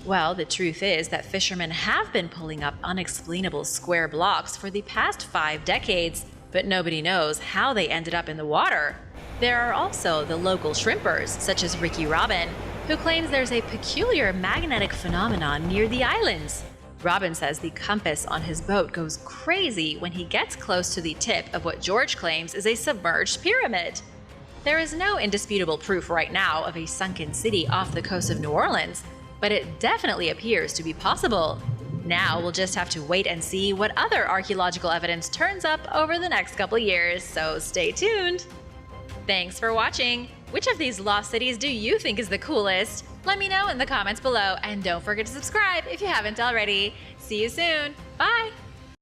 Speaker 1: Well, the truth is that fishermen have been pulling up unexplainable square blocks for the past 5 decades, but nobody knows how they ended up in the water. There are also the local shrimpers, such as Ricky Robin, who claims there's a peculiar magnetic phenomenon near the islands. Robin says the compass on his boat goes crazy when he gets close to the tip of what George claims is a submerged pyramid. There is no indisputable proof right now of a sunken city off the coast of New Orleans, but it definitely appears to be possible. Now we'll just have to wait and see what other archaeological evidence turns up over the next couple years, so stay tuned! Thanks for watching! Which of these lost cities do you think is the coolest? Let me know in the comments below, and don't forget to subscribe if you haven't already. See you soon! Bye!